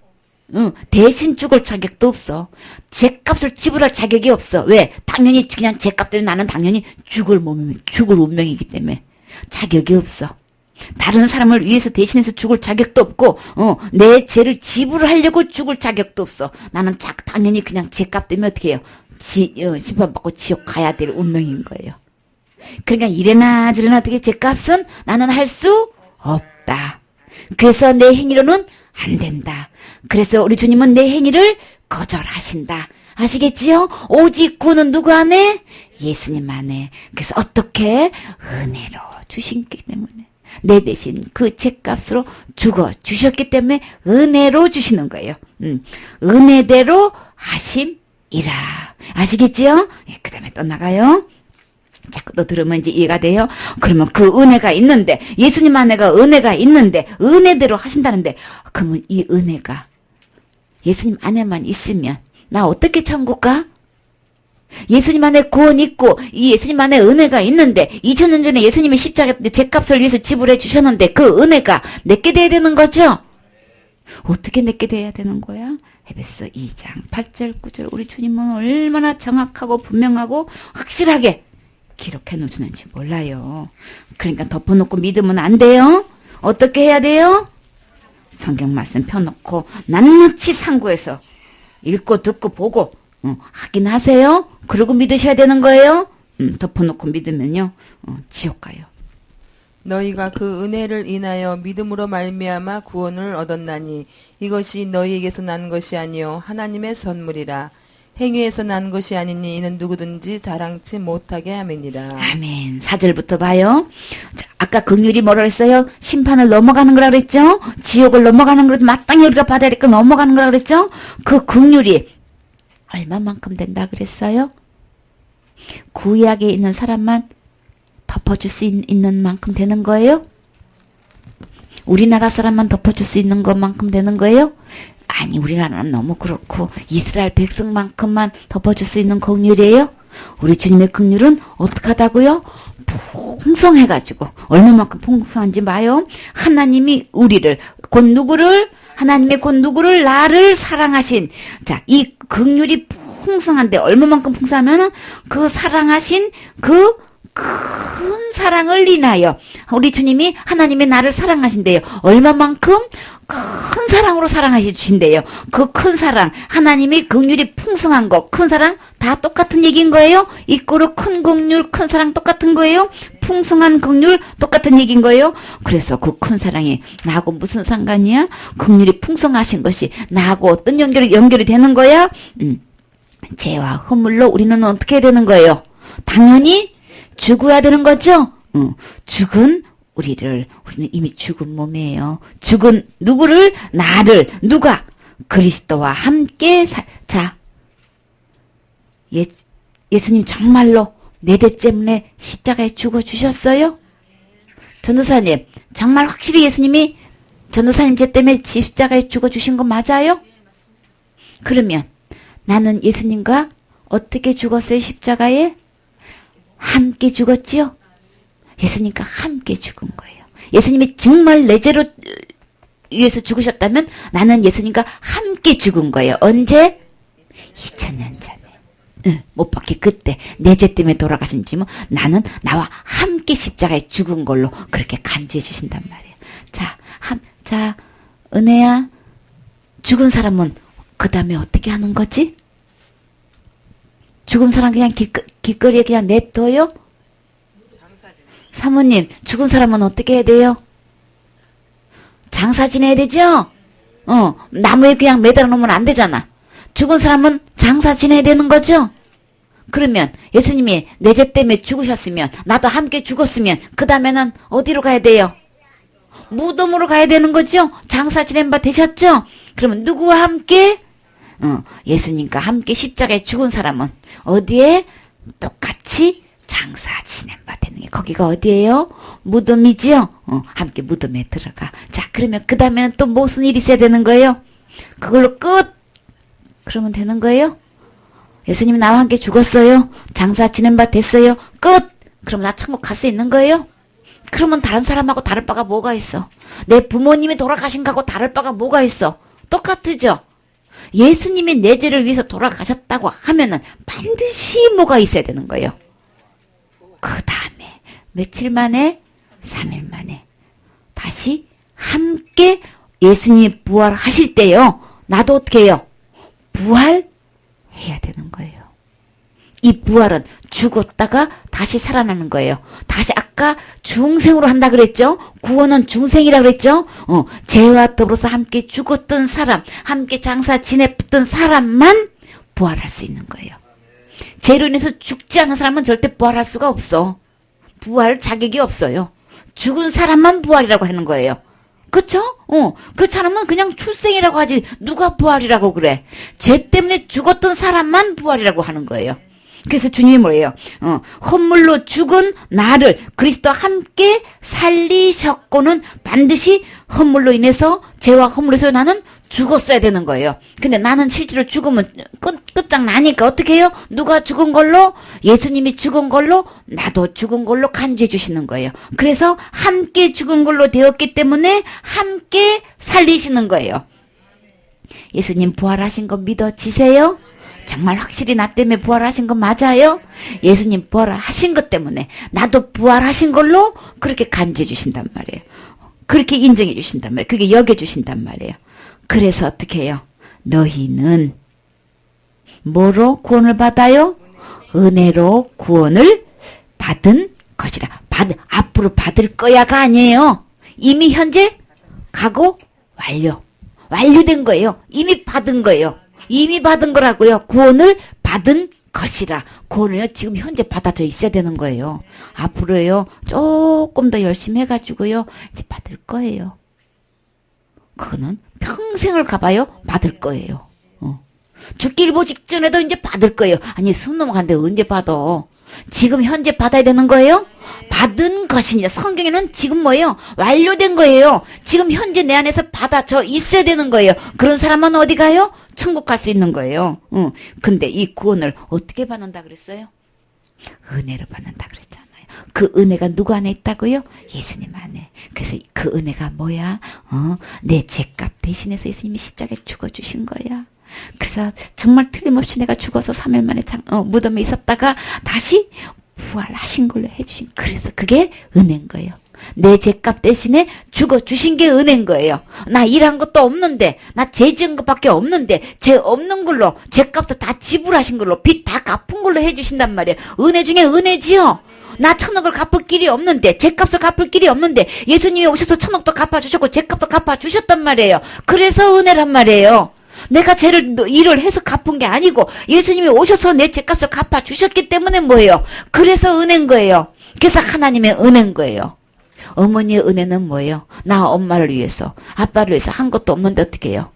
대신 죽을 자격도 없어. 죄값을 지불할 자격이 없어. 왜? 당연히 그냥 죄값 때문에 나는 당연히 죽을 운명이기 때문에 자격이 없어. 다른 사람을 위해서 대신해서 죽을 자격도 없고 내 죄를 지불하려고 죽을 자격도 없어. 나는 당연히 그냥 죄값 때문에 어떻게 해요? 심판받고 지옥 가야 될 운명인 거예요. 그러니까 이래나 저래나 어떻게 죄값은 나는 할 수 없다. 그래서 내 행위로는 안 된다. 그래서 우리 주님은 내 행위를 거절하신다. 아시겠지요? 오직 구는 누구 안에? 예수님 안에. 그래서 어떻게? 은혜로 주신기 때문에. 내 대신 그 죄값으로 죽어주셨기 때문에 은혜로 주시는 거예요. 은혜대로 하심이라. 아시겠지요? 그 다음에 또 나가요. 자꾸 또 들으면 이제 이해가 돼요. 그러면 그 은혜가 있는데, 예수님 안에가 은혜가 있는데, 은혜대로 하신다는데, 그러면 이 은혜가 예수님 안에만 있으면, 나 어떻게 천국 가? 예수님 안에 구원 있고, 이 예수님 안에 은혜가 있는데, 2000년 전에 예수님이 십자가 죄값을 위해서 지불해 주셨는데, 그 은혜가 내게 돼야 되는 거죠? 어떻게 내게 돼야 되는 거야? 에베소 2장 8절 9절 우리 주님은 얼마나 정확하고 분명하고 확실하게 기록해 놓으시는지 몰라요. 그러니까 덮어놓고 믿으면 안 돼요. 어떻게 해야 돼요? 성경 말씀 펴놓고 낱낱이 상고해서 읽고 듣고 보고 하긴 하세요. 그러고 믿으셔야 되는 거예요. 덮어놓고 믿으면요 지옥 가요. 너희가 그 은혜를 인하여 믿음으로 말미암아 구원을 얻었나니 이것이 너희에게서 난 것이 아니요 하나님의 선물이라. 행위에서 난 것이 아니니 이는 누구든지 자랑치 못하게 함이니라. 아멘. 4절부터 봐요. 자, 아까 긍휼이 뭐라 그랬어요? 심판을 넘어가는 거라 그랬죠? 지옥을 넘어가는 거라 마땅히 우리가 받아야 될 거 넘어가는 거라 그랬죠? 그 긍휼이 얼마만큼 된다 그랬어요? 구약에 있는 사람만 덮어줄 수 있는 만큼 되는 거예요? 우리나라 사람만 덮어줄 수 있는 것만큼 되는 거예요? 아니, 우리나라는 너무 그렇고 이스라엘 백성만큼만 덮어줄 수 있는 긍휼이에요? 우리 주님의 긍휼은 어떻게 하다고요? 풍성해가지고 얼마만큼 풍성한지 봐요. 하나님이 우리를 곧 누구를? 하나님의 곧 누구를? 나를 사랑하신. 자, 이 긍휼이 풍성한데 얼마만큼 풍성하면은 그 사랑하신 그 큰 사랑을 인하여 우리 주님이 하나님의 나를 사랑하신대요. 얼마만큼? 큰 사랑으로 사랑하시 주신대요. 그 큰 사랑, 하나님의 긍휼이 풍성한 거, 큰 사랑 다 똑같은 얘기인 거예요. 이꼬르 큰 긍휼, 큰 사랑 똑같은 거예요. 풍성한 긍휼 똑같은 얘기인 거예요. 그래서 그 큰 사랑이 나하고 무슨 상관이야? 긍휼이 풍성하신 것이 나하고 어떤 연결이 되는 거야? 죄와 허물로 우리는 어떻게 해야 되는 거예요? 당연히 죽어야 되는 거죠? 죽은 우리는 이미 죽은 몸이에요. 죽은 누구를? 나를. 누가? 그리스도와 함께 자, 예수님 정말로 내 죄 때문에 십자가에 죽어주셨어요? 전도사님, 정말 확실히 예수님이 전도사님 죄 때문에 십자가에 죽어주신 거 맞아요? 그러면 나는 예수님과 어떻게 죽었어요? 십자가에? 함께 죽었지요? 예수님과 함께 죽은 거예요. 예수님이 정말 내 죄로 위해서 죽으셨다면 나는 예수님과 함께 죽은 거예요. 언제? 2000년 전에. 못 박히 그때 내 죄 때문에 돌아가신 주님은 나는 나와 함께 십자가에 죽은 걸로 그렇게 간주해 주신단 말이에요. 자, 은혜야, 죽은 사람은 그 다음에 어떻게 하는 거지? 죽은 사람 그냥 길거리에 그냥 냅둬요? 사모님, 죽은 사람은 어떻게 해야 돼요? 장사 지내야 되죠? 나무에 그냥 매달아 놓으면 안 되잖아. 죽은 사람은 장사 지내야 되는 거죠? 그러면 예수님이 내 죄 때문에 죽으셨으면, 나도 함께 죽었으면 그 다음에는 어디로 가야 돼요? 무덤으로 가야 되는 거죠? 장사 지낸 바 되셨죠? 그러면 누구와 함께? 예수님과 함께 십자가에 죽은 사람은 어디에? 똑같이 장사 지낸 바 되는 게 거기가 어디예요? 무덤이지요? 함께 무덤에 들어가. 자, 그러면 그 다음에는 또 무슨 일이 있어야 되는 거예요? 그걸로 끝! 그러면 되는 거예요? 예수님이 나와 함께 죽었어요. 장사 지낸 바 됐어요. 끝! 그럼 나 천국 갈 수 있는 거예요? 그러면 다른 사람하고 다를 바가 뭐가 있어? 내 부모님이 돌아가신 거하고 다를 바가 뭐가 있어? 똑같으죠? 예수님이 내 죄를 위해서 돌아가셨다고 하면은 반드시 뭐가 있어야 되는 거예요. 그 다음에 며칠 만에? 3일 만에 다시 함께 예수님이 부활하실 때요. 나도 어떻게 해요? 부활해야 되는 거예요. 이 부활은 죽었다가 다시 살아나는 거예요. 다시 아까 중생으로 한다 그랬죠? 구원은 중생이라 그랬죠? 죄와 더불어서 함께 죽었던 사람, 함께 장사 지냈던 사람만 부활할 수 있는 거예요. 죄로 인해서 죽지 않은 사람은 절대 부활할 수가 없어. 부활 자격이 없어요. 죽은 사람만 부활이라고 하는 거예요. 그쵸? 그렇지 않으면 그냥 출생이라고 하지. 누가 부활이라고 그래? 죄 때문에 죽었던 사람만 부활이라고 하는 거예요. 그래서 주님이 뭐예요? 헛물로 죽은 나를 그리스도와 함께 살리셨고는 반드시 헛물로 인해서 죄와 헛물로 인해서 나는 죽었어야 되는 거예요. 근데 나는 실제로 죽으면 끝장나니까 어떻게 해요? 누가 죽은 걸로? 예수님이 죽은 걸로 나도 죽은 걸로 간주해 주시는 거예요. 그래서 함께 죽은 걸로 되었기 때문에 함께 살리시는 거예요. 예수님 부활하신 거 믿어지세요? 정말 확실히 나 때문에 부활하신 거 맞아요? 예수님 부활하신 것 때문에 나도 부활하신 걸로 그렇게 간주해 주신단 말이에요. 그렇게 인정해 주신단 말이에요. 그렇게 여겨 주신단 말이에요. 그래서 어떻게 해요? 너희는 뭐로 구원을 받아요? 은혜로 구원을 받은 것이라. 앞으로 받을 거야가 아니에요. 이미 현재 가고 완료된 거예요. 이미 받은 거예요. 이미 받은 거라고요. 구원을 받은 것이라. 구원을 지금 현재 받아져 있어야 되는 거예요. 앞으로요. 조금 더 열심히 해가지고요. 이제 받을 거예요. 그거는 평생을 가봐요. 받을 거예요. 죽기 일보 직전에도 이제 받을 거예요. 아니 숨 넘어간데 언제 받아? 지금 현재 받아야 되는 거예요? 받은 것이냐. 성경에는 지금 뭐예요? 완료된 거예요. 지금 현재 내 안에서 받아져 있어야 되는 거예요. 그런 사람은 어디 가요? 천국 갈 수 있는 거예요. 근데 이 구원을 어떻게 받는다 그랬어요? 은혜로 받는다 그랬잖아요. 그 은혜가 누구 안에 있다고요? 예수님 안에. 그래서 그 은혜가 뭐야? 내 죄값 대신해서 예수님이 십자가에 죽어주신 거야. 그래서 정말 틀림없이 내가 죽어서 3일 만에 무덤에 있었다가 다시 부활하신 걸로 해주신, 그래서 그게 은혜인 거예요. 내 죄값 대신에 죽어주신 게 은혜인 거예요. 나 일한 것도 없는데, 나 죄 지은 것밖에 없는데, 죄 없는 걸로, 죄값도 다 지불하신 걸로, 빚 다 갚은 걸로 해주신단 말이에요. 은혜 중에 은혜지요. 나 천억을 갚을 길이 없는데, 죄값을 갚을 길이 없는데, 예수님이 오셔서 천억도 갚아주셨고, 죄값도 갚아주셨단 말이에요. 그래서 은혜란 말이에요. 내가 일을 해서 갚은 게 아니고, 예수님이 오셔서 내 죄값을 갚아주셨기 때문에 뭐예요? 그래서 은혜인 거예요. 그래서 하나님의 은혜인 거예요. 어머니의 은혜는 뭐예요? 나 엄마를 위해서, 아빠를 위해서 한 것도 없는데 어떻게 해요?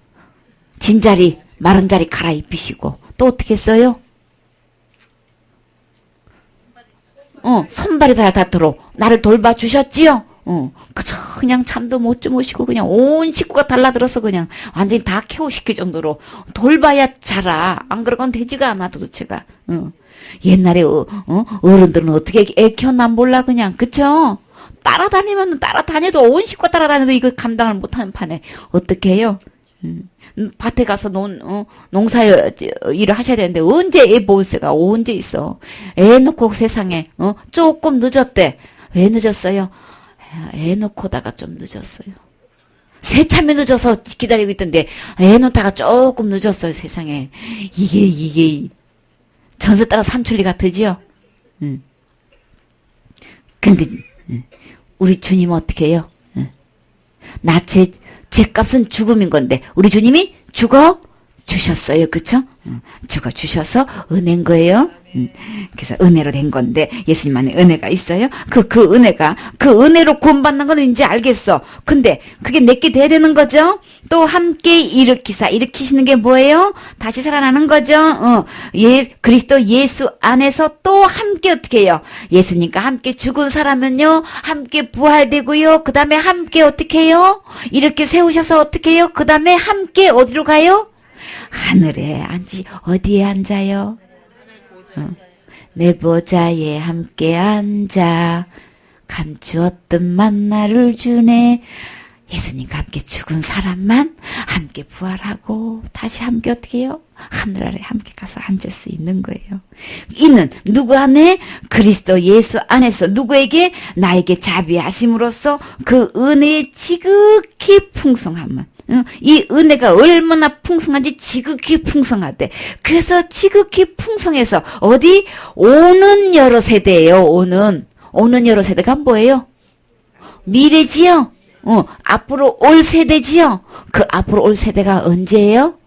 진자리, 마른 자리 갈아입히시고, 또 어떻게 했어요? 손발이 닳도록 나를 돌봐주셨지요? 그냥 잠도 못 주무시고 그냥 온 식구가 달라들어서 그냥 완전히 다 케어시킬 정도로 돌봐야 자라. 안 그러건 되지가 않아 도대체가. 옛날에 어른들은 어떻게 애 키웠나 몰라 그냥. 그쵸? 따라다녀도 온 식구가 따라다녀도 이거 감당을 못하는 판에 어떻게 해요? 밭에 가서 농사 일을 하셔야 되는데 언제 애 볼 새가 언제 있어. 애 놓고 세상에 조금 늦었대. 왜 늦었어요? 애 놓고다가 좀 늦었어요. 새참이 늦어서 기다리고 있던데 애 놓다가 조금 늦었어요. 세상에. 이게 전세 따라 삼천리 같으지요? 근데 우리 주님 어떻게 해요? 나 죄값은 죽음인 건데 우리 주님이 죽어 주셨어요. 그쵸? 죽어 주셔서 은혜인 거예요. 그래서 은혜로 된 건데 예수님만의 은혜가 있어요. 그 은혜가 그 은혜로 구원받는 건 이제 알겠어. 근데 그게 내게 돼야 되는 거죠. 또 함께 일으키시는 게 뭐예요? 다시 살아나는 거죠. 그리스도 예수 안에서 또 함께 어떻게 해요? 예수님과 함께 죽은 사람은요 함께 부활되고요. 그 다음에 함께 어떻게 해요? 이렇게 세우셔서 어떻게 해요? 그 다음에 함께 어디로 가요? 하늘에 어디에 앉아요? 내 보좌에 함께 앉아 감추었던 만나를 주네. 예수님과 함께 죽은 사람만 함께 부활하고 다시 함께 어떻게 해요? 하늘 아래 함께 가서 앉을 수 있는 거예요. 이는 누구 안에? 그리스도 예수 안에서 누구에게? 나에게 자비하심으로써 그 은혜의 지극히 풍성함은 이 은혜가 얼마나 풍성한지 지극히 풍성하대. 그래서 지극히 풍성해서 어디? 오는 여러 세대예요. 오는 여러 세대가 뭐예요? 미래지요. 앞으로 올 세대지요. 그 앞으로 올 세대가 언제예요?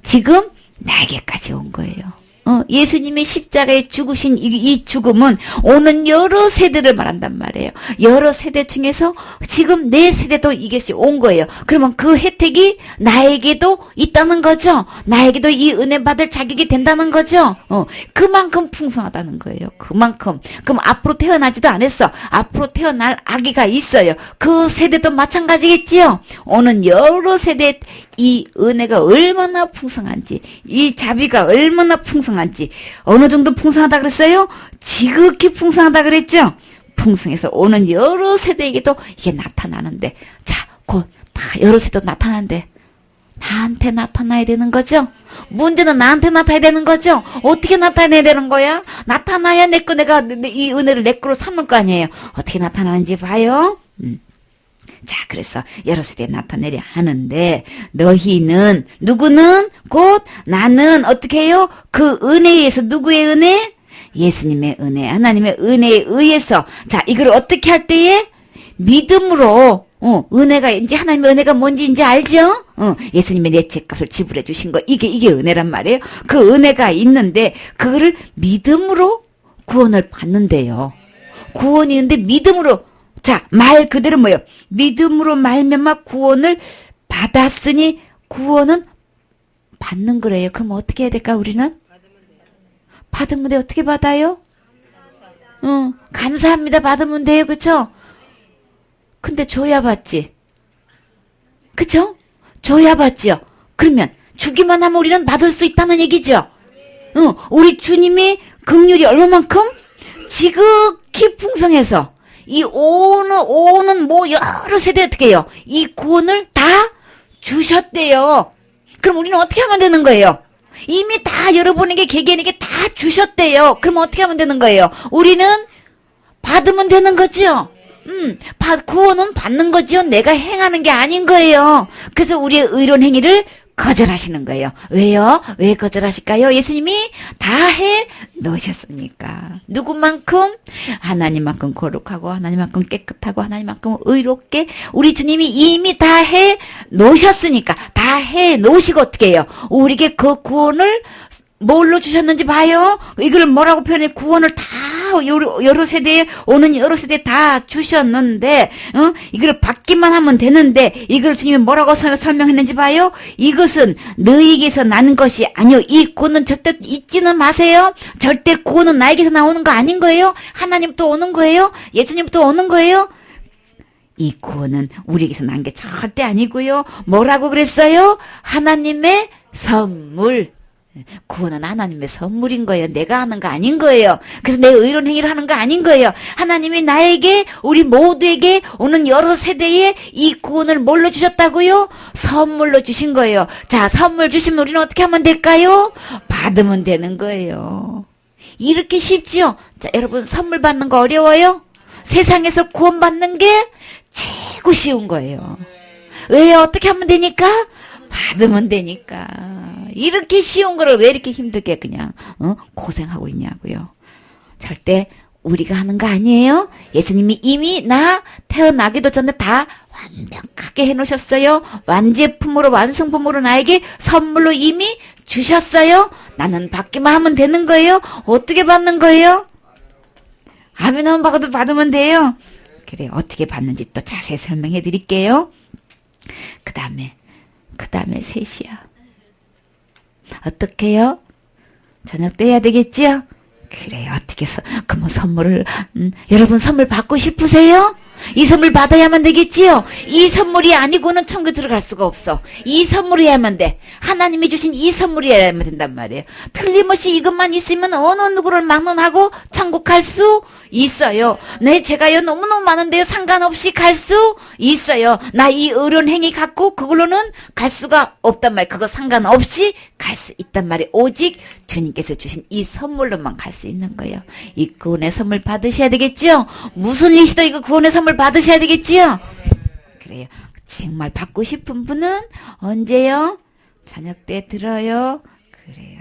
지금 나에게까지 온 거예요. 예수님의 십자가에 죽으신 이 죽음은 오는 여러 세대를 말한단 말이에요. 여러 세대 중에서 지금 내 세대도 이것이 온 거예요. 그러면 그 혜택이 나에게도 있다는 거죠. 나에게도 이 은혜 받을 자격이 된다는 거죠. 그만큼 풍성하다는 거예요. 그만큼. 그럼 앞으로 태어나지도 않았어. 앞으로 태어날 아기가 있어요. 그 세대도 마찬가지겠지요. 오는 여러 세대 이 은혜가 얼마나 풍성한지, 이 자비가 얼마나 풍성한지, 어느 정도 풍성하다 그랬어요? 지극히 풍성하다 그랬죠? 풍성해서 오는 여러 세대에게도 이게 나타나는데, 자, 곧 다 여러 세대도 나타나는데, 나한테 나타나야 되는 거죠? 문제는 나한테 나타나야 되는 거죠? 어떻게 나타내야 되는 거야? 나타나야 내가 이 은혜를 내 거로 삼을 거 아니에요? 어떻게 나타나는지 봐요? 자, 그래서 여러 세대에 나타내려 하는데 너희는 누구는 곧 나는 어떻게 해요? 그 은혜에 의해서 누구의 은혜? 예수님의 은혜, 하나님의 은혜에 의해서 자, 이걸 어떻게 할 때에? 믿음으로 은혜가 이제 하나님의 은혜가 뭔지 이제 알죠? 예수님의 내 죄값을 지불해 주신 거 이게 은혜란 말이에요. 그 은혜가 있는데 그거를 믿음으로 구원을 받는데요. 구원이 있는데 믿음으로 자, 말 그대로 뭐예요? 믿음으로 말미암아 구원을 받았으니 구원은 받는 거래요. 그럼 어떻게 해야 될까 우리는? 받으면 돼. 어떻게 받아요? 감사합니다. 받으면 돼요. 그쵸? 근데 줘야 받지. 그쵸? 줘야 받지요. 그러면 주기만 하면 우리는 받을 수 있다는 얘기죠. 우리 주님이 긍휼이 얼마만큼? 지극히 풍성해서 이 오는 뭐 여러 세대 어떻게 해요? 이 구원을 다 주셨대요. 그럼 우리는 어떻게 하면 되는 거예요? 이미 다 여러분에게 개개인에게 다 주셨대요. 그럼 어떻게 하면 되는 거예요? 우리는 받으면 되는 거죠. 구원은 받는 거죠. 내가 행하는 게 아닌 거예요. 그래서 우리의 의로운 행위를 거절하시는 거예요. 왜요? 왜 거절하실까요? 예수님이 다 해 놓으셨으니까. 누구만큼? 하나님만큼 거룩하고 하나님만큼 깨끗하고 하나님만큼 의롭게 우리 주님이 이미 다 해 놓으셨으니까. 다 해 놓으시고 어떻게 해요? 우리에게 그 구원을 뭘로 주셨는지 봐요. 이걸 뭐라고 표현해? 구원을 다 여러 세대에 오는 여러 세대에 다 주셨는데 이걸 받기만 하면 되는데 이걸 주님이 뭐라고 설명했는지 봐요. 이것은 너희에게서 나는 것이 아니요. 이 구원은 절대 잊지는 마세요. 절대 구원은 나에게서 나오는 거 아닌 거예요. 하나님부터 오는 거예요. 예수님부터 오는 거예요. 이 구원은 우리에게서 난 게 절대 아니고요. 뭐라고 그랬어요? 하나님의 선물. 구원은 하나님의 선물인 거예요. 내가 하는 거 아닌 거예요. 그래서 내 의로운 행위를 하는 거 아닌 거예요. 하나님이 나에게 우리 모두에게 오는 여러 세대에 이 구원을 뭘로 주셨다고요? 선물로 주신 거예요. 자, 선물 주시면 우리는 어떻게 하면 될까요? 받으면 되는 거예요. 이렇게 쉽지요? 자, 여러분 선물 받는 거 어려워요? 세상에서 구원 받는 게 최고 쉬운 거예요. 왜요? 어떻게 하면 되니까? 받으면 되니까. 이렇게 쉬운 거를 왜 이렇게 힘들게 그냥 고생하고 있냐고요. 절대 우리가 하는 거 아니에요. 예수님이 이미 나 태어나기도 전에 다 완벽하게 해놓으셨어요. 완제품으로 완성품으로 나에게 선물로 이미 주셨어요. 나는 받기만 하면 되는 거예요. 어떻게 받는 거예요? 아멘 한번 받으면 돼요. 그래 어떻게 받는지 또 자세히 설명해 드릴게요. 그 다음에 셋이야. 어떻게요? 저녁 때 해야 되겠지요? 그래요. 어떻게 해서 그럼 선물을 여러분 선물 받고 싶으세요? 이 선물 받아야만 되겠지요? 이 선물이 아니고는 천국 들어갈 수가 없어. 이 선물이야만 돼. 하나님이 주신 이 선물이야만 된단 말이에요. 틀림없이 이것만 있으면 어느 누구를 막론하고 천국 갈 수 있어요. 네, 제가요 너무너무 많은데요. 상관없이 갈 수 있어요. 나 이 의로운 행위 갖고 그걸로는 갈 수가 없단 말이에요. 그거 상관없이 갈 수 있단 말이에요. 오직 주님께서 주신 이 선물로만 갈 수 있는 거예요. 이 구원의 선물 받으셔야 되겠죠? 무슨 일이시도 이거 구원의 선물 받으셔야 되겠지요? 그래요. 정말 받고 싶은 분은 언제요? 저녁 때 들어요. 그래요.